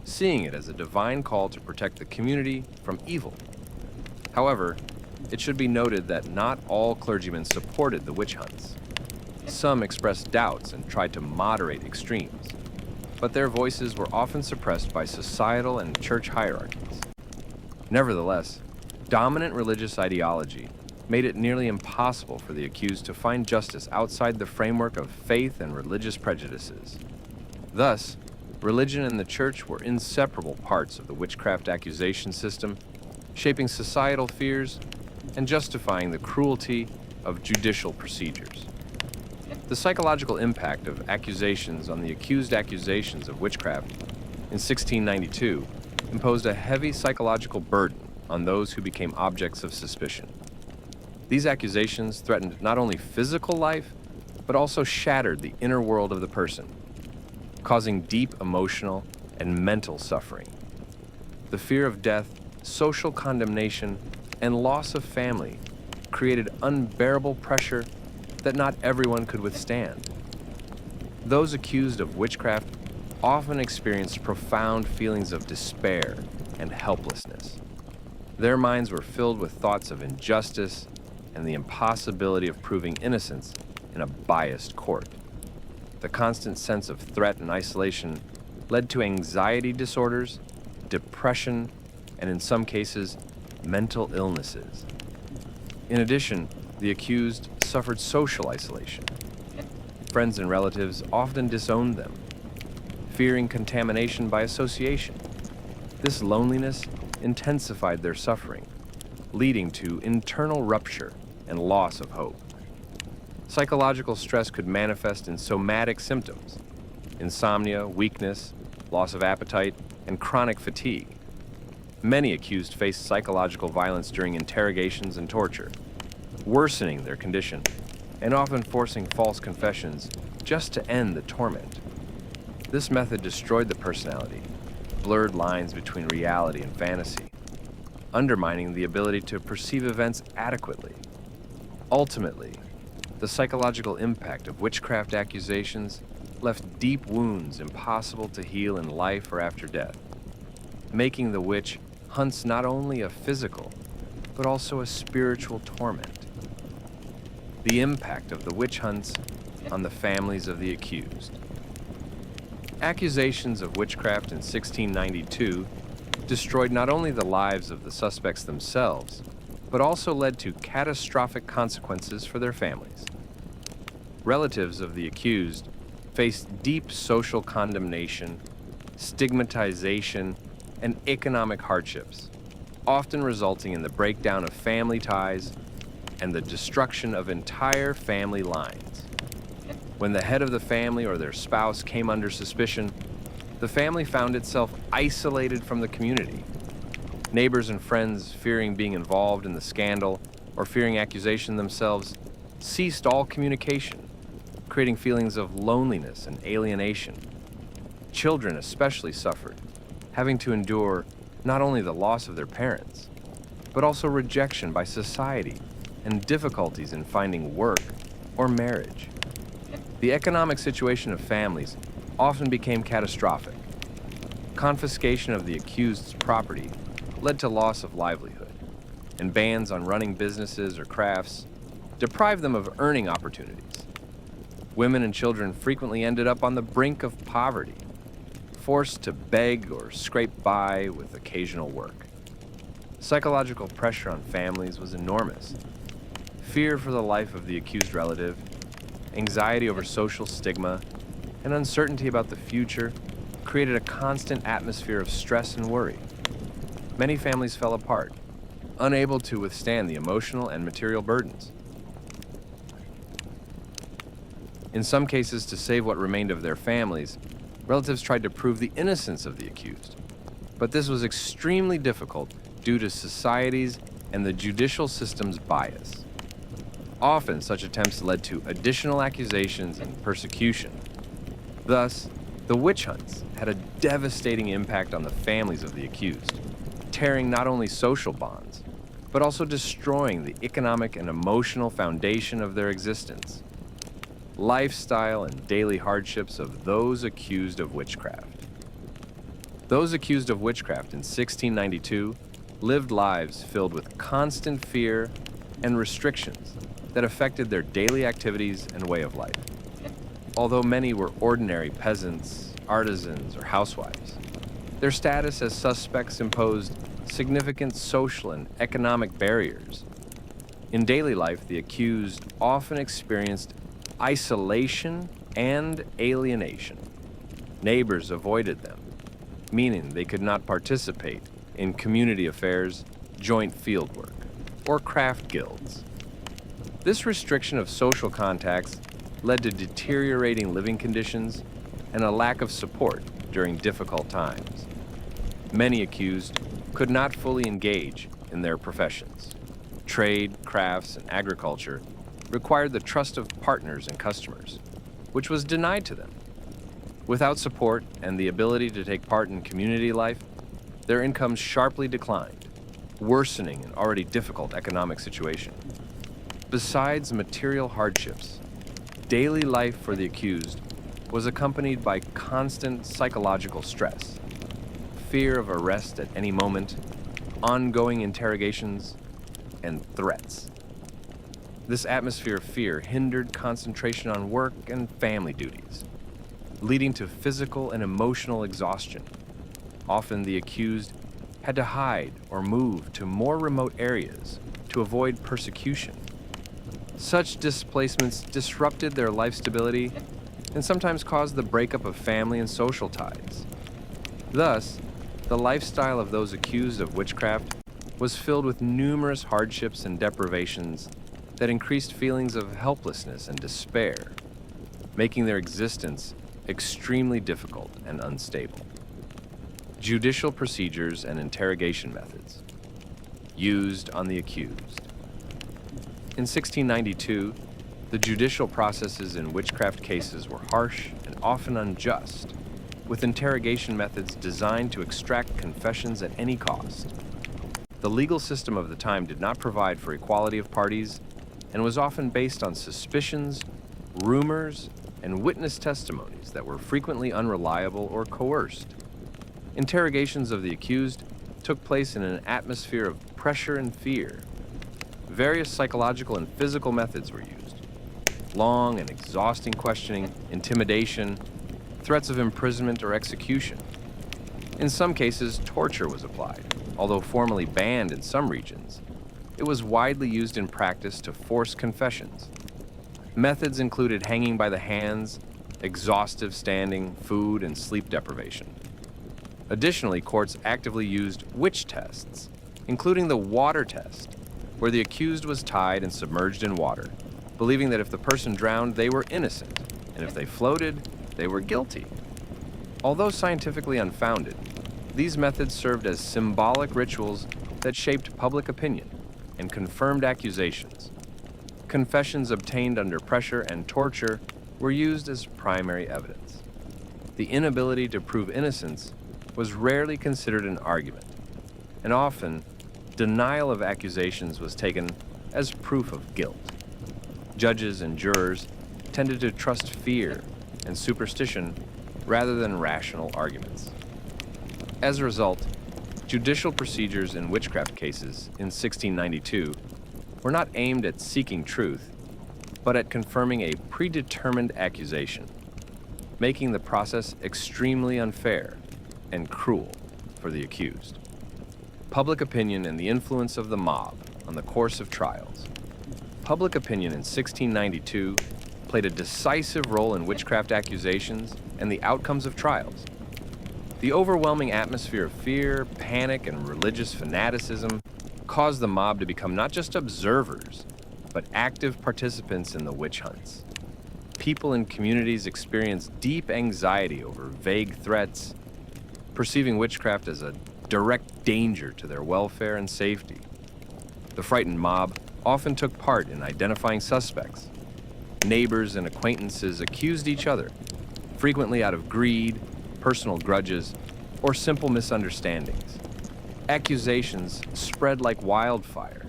seeing it as a divine call to protect the community from evil. However, it should be noted that not all clergymen supported the witch hunts. Some expressed doubts and tried to moderate extremes, but their voices were often suppressed by societal and church hierarchies. Nevertheless, dominant religious ideology made it nearly impossible for the accused to find justice outside the framework of faith and religious prejudices. Thus, religion and the church were inseparable parts of the witchcraft accusation system, shaping societal fears and justifying the cruelty of judicial procedures. The psychological impact of accusations on the accused accusations of witchcraft in 1692 imposed a heavy psychological burden on those who became objects of suspicion. These accusations threatened not only physical life, but also shattered the inner world of the person, causing deep emotional and mental suffering. The fear of death, social condemnation, and loss of family created unbearable pressure that not everyone could withstand. Those accused of witchcraft often experienced profound feelings of despair and helplessness. Their minds were filled with thoughts of injustice and the impossibility of proving innocence in a biased court. The constant sense of threat and isolation led to anxiety disorders, depression, and in some cases, mental illnesses. In addition, the accused suffered social isolation. Friends and relatives often disowned them, fearing contamination by association. This loneliness intensified their suffering, leading to internal rupture and loss of hope. Psychological stress could manifest in somatic symptoms: insomnia, weakness, loss of appetite, and chronic fatigue. Many accused faced psychological violence during interrogations and torture, worsening their condition and often forcing false confessions just to end the torment. This method destroyed the personality, blurred lines between reality and fantasy, undermining the ability to perceive events adequately. Ultimately, the psychological impact of witchcraft accusations left deep wounds impossible to heal in life or after death, making the witch hunts not only a physical, but also a spiritual torment. The impact of the witch hunts on the families of the accused. Accusations of witchcraft in 1692 destroyed not only the lives of the suspects themselves, but also led to catastrophic consequences for their families. Relatives of the accused faced deep social condemnation, stigmatization, and economic hardships, often resulting in the breakdown of family ties and the destruction of entire family lines. When the head of the family or their spouse came under suspicion, the family found itself isolated from the community. Neighbors and friends, fearing being involved in the scandal or fearing accusation themselves, ceased all communication, creating feelings of loneliness and alienation. Children especially suffered, having to endure not only the loss of their parents, but also rejection by society and difficulties in finding work or marriage. The economic situation of families often became catastrophic. Confiscation of the accused's property led to loss of livelihood, and bans on running businesses or crafts deprived them of earning opportunities. Women and children frequently ended up on the brink of poverty, forced to beg or scrape by with occasional work. Psychological pressure on families was enormous. Fear for the life of the accused relative, anxiety over social stigma, and uncertainty about the future created a constant atmosphere of stress and worry. Many families fell apart, unable to withstand the emotional and material burdens. In some cases, to save what remained of their families, relatives tried to prove the innocence of the accused. But this was extremely difficult due to society's and the judicial system's bias. Often, such attempts led to additional accusations and persecution. Thus, the witch hunts had a devastating impact on the families of the accused, tearing not only social bonds, but also destroying the economic and emotional foundation of their existence. Lifestyle and daily hardships of those accused of witchcraft. Those accused of witchcraft in 1692 lived lives filled with constant fear and restrictions that affected their daily activities and way of life. Although many were ordinary peasants, artisans, or housewives, their status as suspects imposed significant social and economic barriers. In daily life, the accused often experienced isolation and alienation. Neighbors avoided them, meaning they could not participate in community affairs, joint fieldwork, or craft guilds. This restriction of social contacts led to deteriorating living conditions and a lack of support during difficult times. Many accused could not fully engage in their professions. Trade, crafts, and agriculture required the trust of partners and customers, which was denied to them. Without support and the ability to take part in community life, their incomes sharply declined, worsening an already difficult economic situation. Besides material hardships, daily life for the accused was accompanied by constant psychological stress, fear of arrest at any moment, ongoing interrogations, and threats. This atmosphere of fear hindered concentration on work and family duties, leading to physical and emotional exhaustion. Often the accused had to hide or move to more remote areas to avoid persecution. Such displacements disrupted their life stability and sometimes caused the breakup of family and social ties. Thus, the lifestyle of those accused of witchcraft was filled with numerous hardships and deprivations that increased feelings of helplessness and despair, making their existence extremely difficult and unstable. Judicial procedures and interrogation methods used on the accused. In 1692, the judicial processes in witchcraft cases were harsh and often unjust, with interrogation methods designed to extract confessions at any cost. The legal system of the time did not provide for equality of parties and was often based on suspicions, rumors, and witness testimonies that were frequently unreliable or coerced. Interrogations of the accused took place in an atmosphere of pressure and fear. Various psychological and physical methods were used. Long and exhausting questioning, intimidation, threats of imprisonment or execution. In some cases, torture was applied, although formally banned in some regions. It was widely used in practice to force confessions. Methods included hanging by the hands, exhaustive standing, food, and sleep deprivation. Additionally, courts actively used witch tests, including the water test, where the accused was tied and submerged in water, believing that if the person drowned, they were innocent, and if they floated, they were guilty. Although scientifically unfounded, these methods served as symbolic rituals that shaped public opinion and confirmed accusations. Confessions obtained under pressure and torture were used as primary evidence. The inability to prove innocence was rarely considered an argument, and often denial of accusations was taken as proof of guilt. Judges and jurors tended to trust fear and superstition rather than rational arguments. As a result, judicial procedures in witchcraft cases in 1692 were not aimed at seeking truth, but at confirming a predetermined accusation. making the process extremely unfair and cruel for the accused. Public opinion and the influence of the mob on the course of trials. Public opinion in 1692 played a decisive role in witchcraft accusations and the outcomes of trials. The overwhelming atmosphere of fear, panic, and religious fanaticism caused the mob to become not just observers, but active participants in the witch hunts. People in communities experienced deep anxiety over vague threats, perceiving witchcraft as a direct danger to their welfare and safety. The frightened mob often took part in identifying suspects. Neighbors and acquaintances accused each other, frequently out of greed, personal grudges, or simple misunderstandings. Accusations spread like wildfire,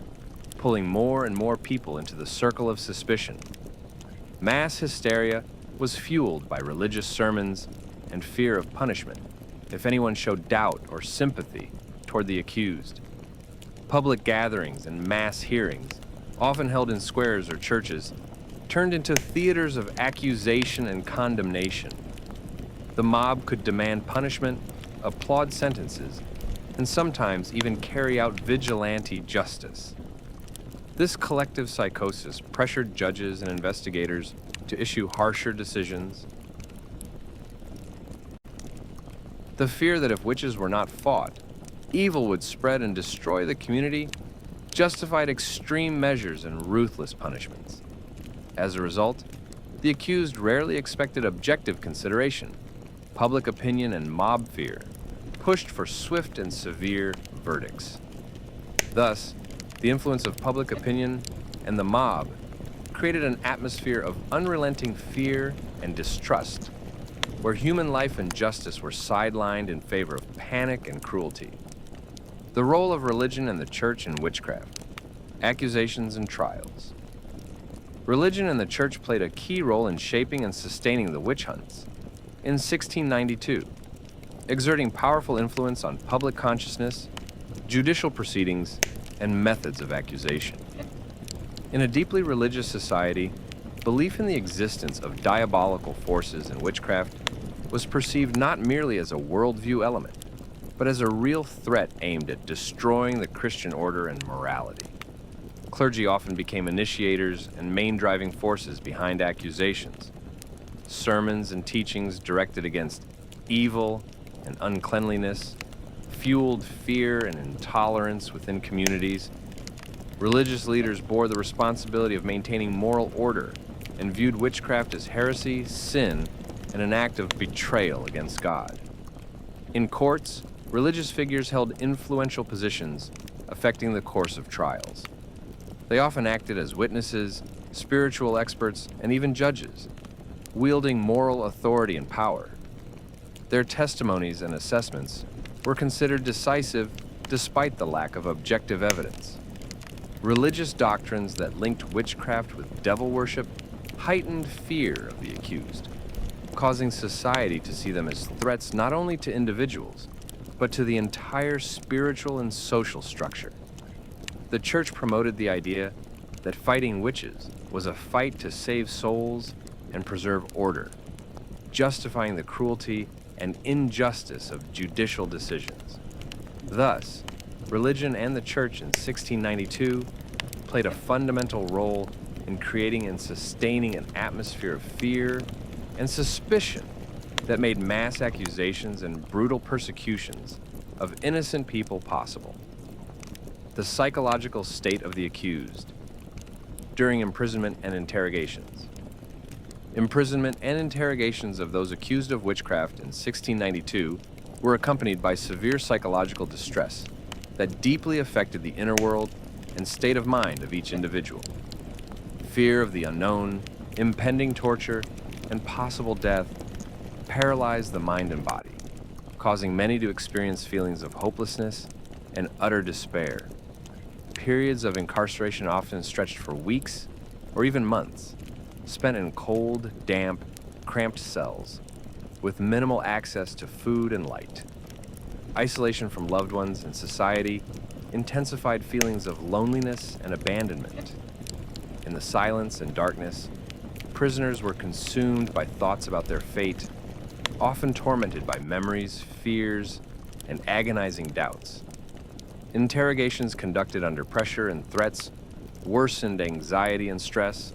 pulling more and more people into the circle of suspicion. Mass hysteria was fueled by religious sermons and fear of punishment if anyone showed doubt or sympathy toward the accused. Public gatherings and mass hearings, often held in squares or churches, turned into theaters of accusation and condemnation. The mob could demand punishment, applaud sentences, and sometimes even carry out vigilante justice. This collective psychosis pressured judges and investigators to issue harsher decisions. The fear that if witches were not fought, evil would spread and destroy the community justified extreme measures and ruthless punishments. As a result, the accused rarely expected objective consideration. Public opinion and mob fear pushed for swift and severe verdicts. Thus, the influence of public opinion and the mob created an atmosphere of unrelenting fear and distrust, where human life and justice were sidelined in favor of panic and cruelty. The role of religion and the church in witchcraft, accusations and trials. Religion and the church played a key role in shaping and sustaining the witch hunts. In 1692, exerting powerful influence on public consciousness, judicial proceedings, and methods of accusation. In a deeply religious society, belief in the existence of diabolical forces in witchcraft was perceived not merely as a worldview element, but as a real threat aimed at destroying the Christian order and morality. Clergy often became initiators and main driving forces behind accusations. Sermons and teachings directed against evil and uncleanliness fueled fear and intolerance within communities. Religious leaders bore the responsibility of maintaining moral order and viewed witchcraft as heresy, sin, and an act of betrayal against God. In courts, religious figures held influential positions affecting the course of trials. They often acted as witnesses, spiritual experts, and even judges, wielding moral authority and power. Their testimonies and assessments were considered decisive despite the lack of objective evidence. Religious doctrines that linked witchcraft with devil worship heightened fear of the accused, causing society to see them as threats not only to individuals, but to the entire spiritual and social structure. The church promoted the idea that fighting witches was a fight to save souls and preserve order, justifying the cruelty and injustice of judicial decisions. Thus, religion and the church in 1692 played a fundamental role in creating and sustaining an atmosphere of fear and suspicion that made mass accusations and brutal persecutions of innocent people possible. The psychological state of the accused during imprisonment and interrogations. Imprisonment and interrogations of those accused of witchcraft in 1692 were accompanied by severe psychological distress that deeply affected the inner world and state of mind of each individual. Fear of the unknown, impending torture, and possible death paralyzed the mind and body, causing many to experience feelings of hopelessness and utter despair. Periods of incarceration often stretched for weeks or even months, spent in cold, damp, cramped cells with minimal access to food and light. Isolation from loved ones and society intensified feelings of loneliness and abandonment. In the silence and darkness, prisoners were consumed by thoughts about their fate often tormented by memories, fears, and agonizing doubts. Interrogations conducted under pressure and threats worsened anxiety and stress.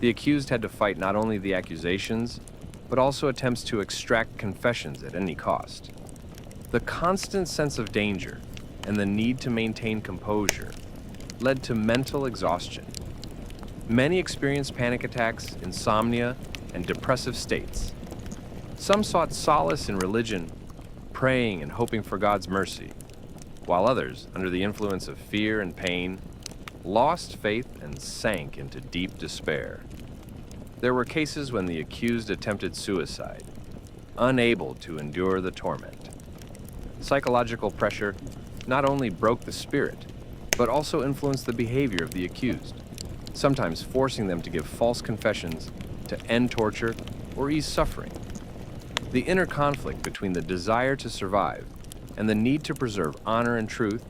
The accused had to fight not only the accusations, but also attempts to extract confessions at any cost. The constant sense of danger and the need to maintain composure led to mental exhaustion. Many experienced panic attacks, insomnia, and depressive states. Some sought solace in religion, praying and hoping for God's mercy, while others, under the influence of fear and pain, lost faith and sank into deep despair. There were cases when the accused attempted suicide, unable to endure the torment. Psychological pressure not only broke the spirit, but also influenced the behavior of the accused, sometimes forcing them to give false confessions to end torture or ease suffering. The inner conflict between the desire to survive and the need to preserve honor and truth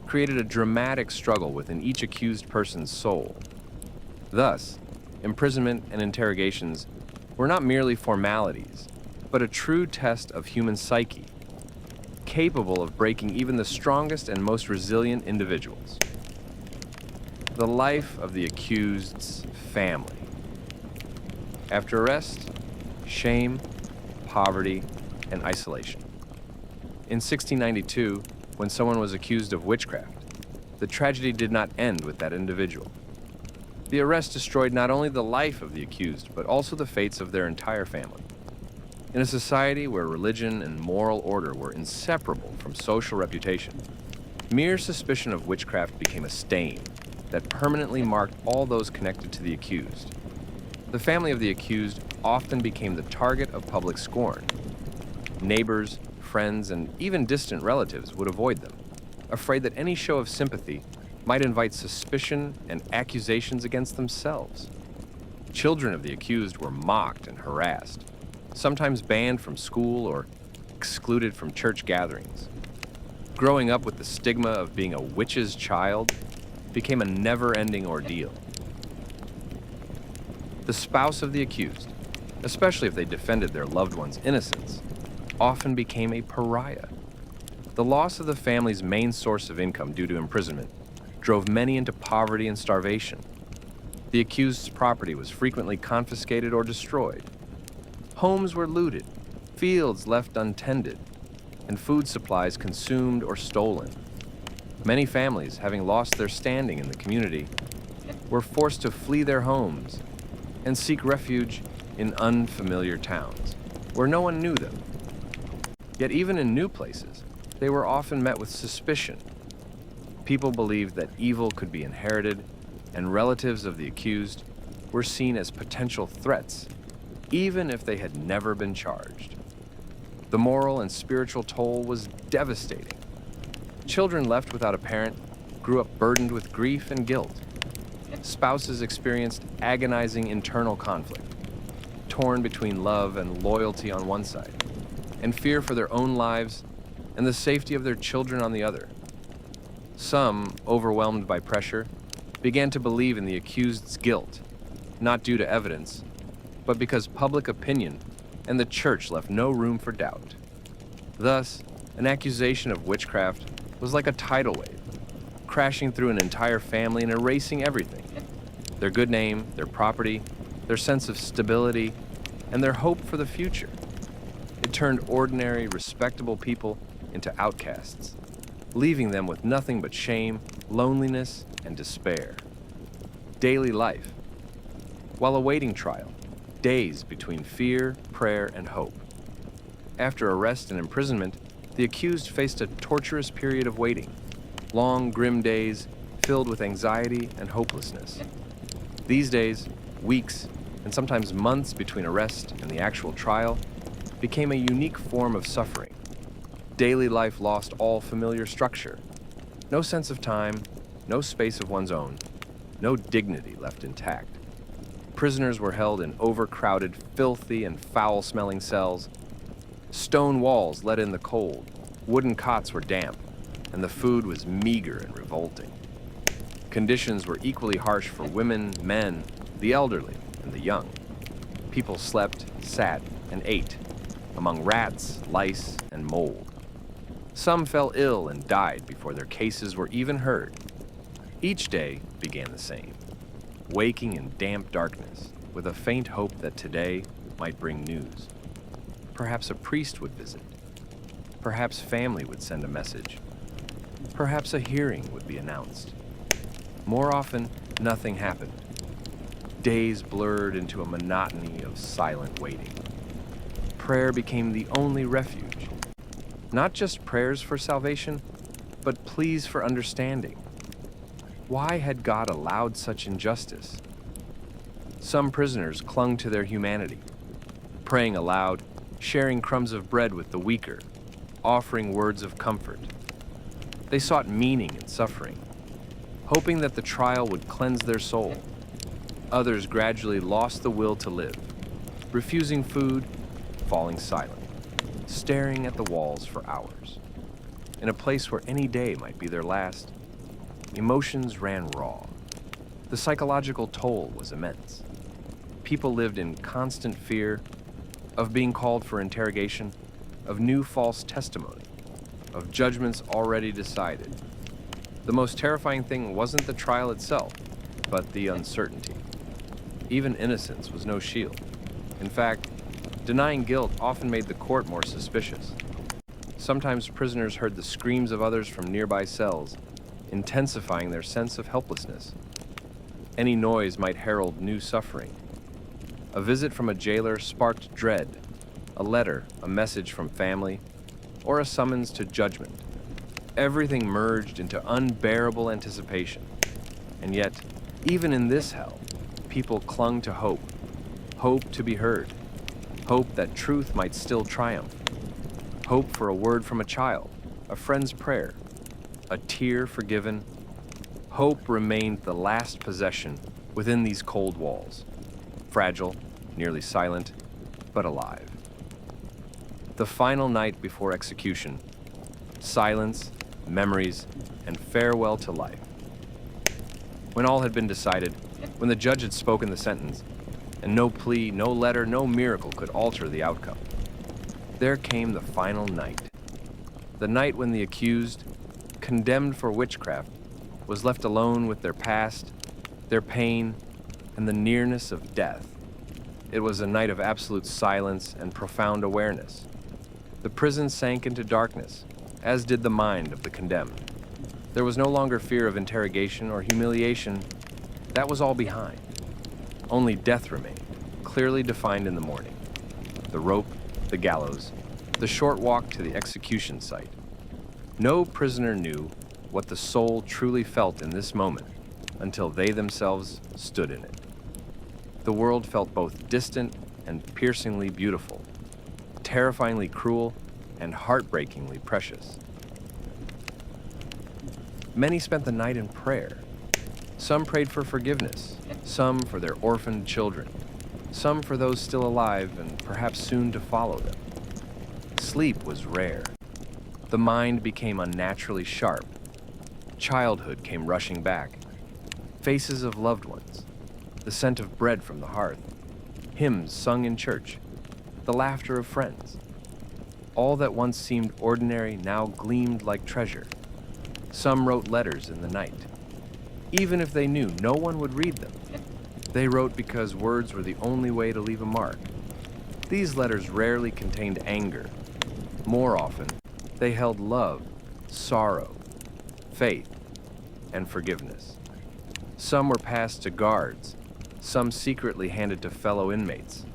created a dramatic struggle within each accused person's soul. Thus, imprisonment and interrogations were not merely formalities, but a true test of human psyche, capable of breaking even the strongest and most resilient individuals. The life of the accused's family. After arrest, shame, poverty, and isolation. In 1692, when someone was accused of witchcraft, the tragedy did not end with that individual. The arrest destroyed not only the life of the accused, but also the fates of their entire family. In a society where religion and moral order were inseparable from social reputation, mere suspicion of witchcraft became a stain that permanently marked all those connected to the accused. The family of the accused often became the target of public scorn. Neighbors, friends, and even distant relatives would avoid them, afraid that any show of sympathy might invite suspicion and accusations against themselves. Children of the accused were mocked and harassed, sometimes banned from school or excluded from church gatherings. Growing up with the stigma of being a witch's child became a never-ending ordeal. The spouse of the accused, especially if they defended their loved one's innocence, often became a pariah. The loss of the family's main source of income due to imprisonment drove many into poverty and starvation. The accused's property was frequently confiscated or destroyed. Homes were looted, fields left untended, and food supplies consumed or stolen. Many families, having lost their standing in the community, were forced to flee their homes and seek refuge in unfamiliar towns, where no one knew them. Yet even in new places, they were often met with suspicion. People believed that evil could be inherited, and relatives of the accused were seen as potential threats, even if they had never been charged. The moral and spiritual toll was devastating. Children left without a parent grew up burdened with grief and guilt. Spouses experienced agonizing internal conflict, torn between love and loyalty on one side, and fear for their own lives and the safety of their children on the other. Some, overwhelmed by pressure, began to believe in the accused's guilt, not due to evidence, but because public opinion and the church left no room for doubt. Thus, an accusation of witchcraft was like a tidal wave, crashing through an entire family and erasing everything: their good name, their property, their sense of stability, and their hope for the future. It turned ordinary, respectable people into outcasts, leaving them with nothing but shame, loneliness, and despair. Daily life. While awaiting trial, days between fear, prayer, and hope. After arrest and imprisonment, the accused faced a torturous period of waiting, long, grim days filled with anxiety and hopelessness. These days, weeks, and sometimes months between arrest and the actual trial became a unique form of suffering. Daily life lost all familiar structure. No sense of time, no space of one's own, no dignity left intact. Prisoners were held in overcrowded, filthy, and foul-smelling cells. Stone walls let in the cold, wooden cots were damp, and the food was meager and revolting. Conditions were equally harsh for women, men, the elderly, and the young. People slept, sat, and ate, among rats, lice, and mold. Some fell ill and died before their cases were even heard. Each day began the same, waking in damp darkness with a faint hope that today might bring news. Perhaps a priest would visit. Perhaps family would send a message. Perhaps a hearing would be announced. More often, nothing happened. Days blurred into a monotony of silent waiting. Prayer became the only refuge. Not just prayers for salvation, but pleas for understanding. Why had God allowed such injustice? Some prisoners clung to their humanity, praying aloud, sharing crumbs of bread with the weaker, offering words of comfort. They sought meaning in suffering, hoping that the trial would cleanse their soul. Others gradually lost the will to live, refusing food, falling silent, staring at the walls for hours. In a place where any day might be their last, emotions ran raw. The psychological toll was immense. People lived in constant fear of being called for interrogation, of new false testimony, of judgments already decided. The most terrifying thing wasn't the trial itself, but the uncertainty. Even innocence was no shield. In fact, denying guilt often made the court more suspicious. Sometimes prisoners heard the screams of others from nearby cells, intensifying their sense of helplessness. Any noise might herald new suffering. A visit from a jailer sparked dread, a letter, a message from family, or a summons to judgment. Everything merged into unbearable anticipation. And yet, even in this hell, people clung to hope. Hope to be heard. Hope that truth might still triumph. Hope for a word from a child, a friend's prayer, a tear forgiven. Hope remained the last possession within these cold walls. Fragile, nearly silent, but alive. The final night before execution, silence, memories, and farewell to life. When all had been decided, when the judge had spoken the sentence, and no plea, no letter, no miracle could alter the outcome, there came the final night. The night when the accused, condemned for witchcraft, was left alone with their past, their pain, and the nearness of death. It was a night of absolute silence and profound awareness. The prison sank into darkness, as did the mind of the condemned. There was no longer fear of interrogation or humiliation. That was all behind. Only death remained, clearly defined in the morning. The rope, the gallows, the short walk to the execution site. No prisoner knew what the soul truly felt in this moment until they themselves stood in it. The world felt both distant and piercingly beautiful, terrifyingly cruel and heartbreakingly precious. Many spent the night in prayer. Some prayed for forgiveness, some for their orphaned children, some for those still alive and perhaps soon to follow them. Sleep was rare. The mind became unnaturally sharp. Childhood came rushing back. Faces of loved ones, the scent of bread from the hearth, hymns sung in church, the laughter of friends. All that once seemed ordinary now gleamed like treasure. Some wrote letters in the night, even if they knew no one would read them. They wrote because words were the only way to leave a mark. These letters rarely contained anger. More often, they held love, sorrow, faith, and forgiveness. Some were passed to guards, some secretly handed to fellow inmates,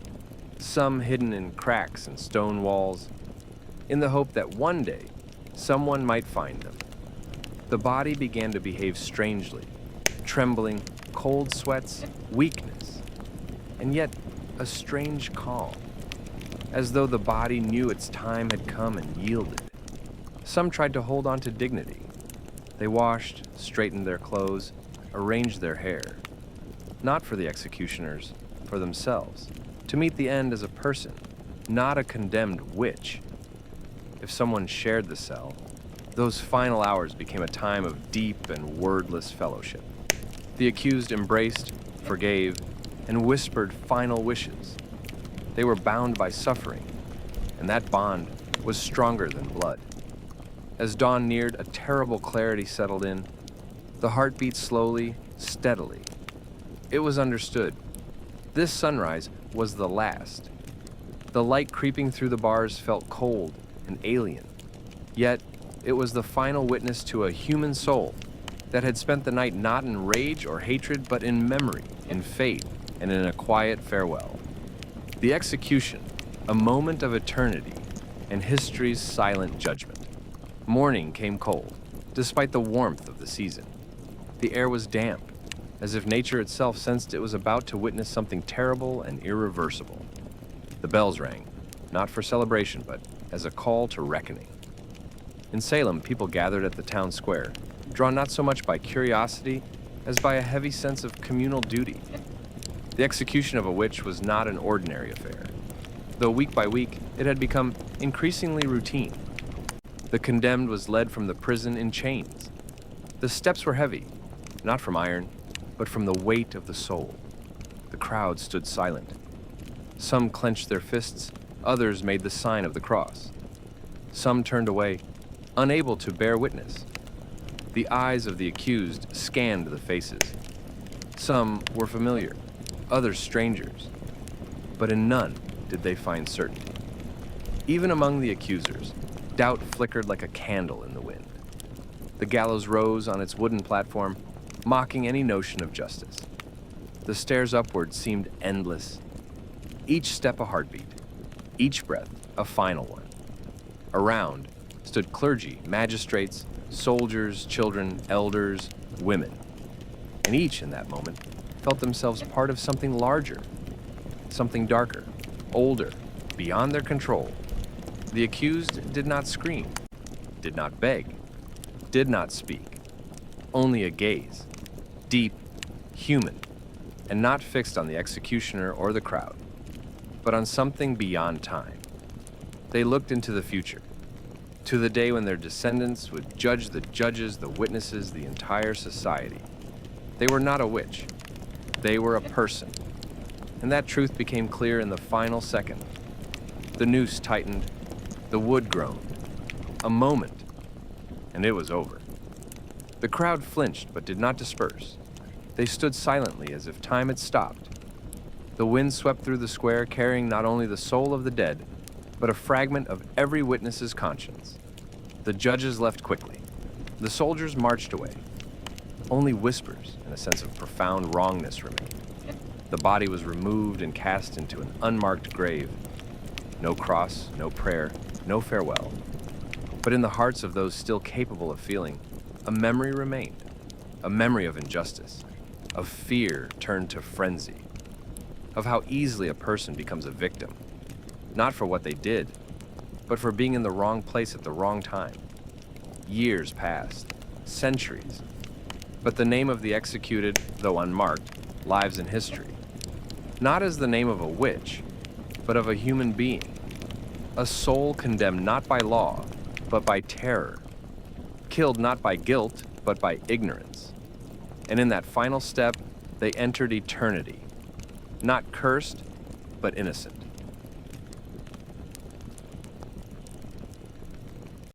some hidden in cracks and stone walls, in the hope that one day someone might find them. The body began to behave strangely, trembling, cold sweats, weakness, and yet a strange calm, as though the body knew its time had come and yielded. Some tried to hold on to dignity. They washed, straightened their clothes, arranged their hair, not for the executioners, for themselves, to meet the end as a person, not a condemned witch. If someone shared the cell, those final hours became a time of deep and wordless fellowship. The accused embraced, forgave, and whispered final wishes. They were bound by suffering, and that bond was stronger than blood. As dawn neared, a terrible clarity settled in. The heart beat slowly, steadily. It was understood. This sunrise was the last. The light creeping through the bars felt cold and alien. Yet, it was the final witness to a human soul that had spent the night not in rage or hatred, but in memory, in faith, and in a quiet farewell. The execution, a moment of eternity, and history's silent judgment. Morning came cold, despite the warmth of the season. The air was damp, as if nature itself sensed it was about to witness something terrible and irreversible. The bells rang, not for celebration, but as a call to reckoning. In Salem, people gathered at the town square, drawn not so much by curiosity as by a heavy sense of communal duty. The execution of a witch was not an ordinary affair, though week by week it had become increasingly routine. The condemned was led from the prison in chains. The steps were heavy, not from iron, but from the weight of the soul. The crowd stood silent. Some clenched their fists, others made the sign of the cross. Some turned away, unable to bear witness. The eyes of the accused scanned the faces. Some were familiar, others strangers, but in none did they find certainty. Even among the accusers, doubt flickered like a candle in the wind. The gallows rose on its wooden platform, mocking any notion of justice. The stairs upward seemed endless, each step a heartbeat, each breath a final one. Around stood clergy, magistrates, soldiers, children, elders, women, and each in that moment felt themselves part of something larger, something darker, older, beyond their control. The accused did not scream, did not beg, did not speak, only a gaze, deep, human, and not fixed on the executioner or the crowd, but on something beyond time. They looked into the future, to the day when their descendants would judge the judges, the witnesses, the entire society. They were not a witch. They were a person. And that truth became clear in the final second. The noose tightened, the wood groaned. A moment, and it was over. The crowd flinched but did not disperse. They stood silently as if time had stopped. The wind swept through the square, carrying not only the soul of the dead, but a fragment of every witness's conscience. The judges left quickly. The soldiers marched away. Only whispers and a sense of profound wrongness remained. The body was removed and cast into an unmarked grave. No cross, no prayer, no farewell. But in the hearts of those still capable of feeling, a memory remained. A memory of injustice, of fear turned to frenzy, of how easily a person becomes a victim. Not for what they did, but for being in the wrong place at the wrong time. Years passed, centuries, but the name of the executed, though unmarked, lives in history. Not as the name of a witch, but of a human being. A soul condemned not by law, but by terror. Killed not by guilt, but by ignorance. And in that final step, they entered eternity. Not cursed, but innocent.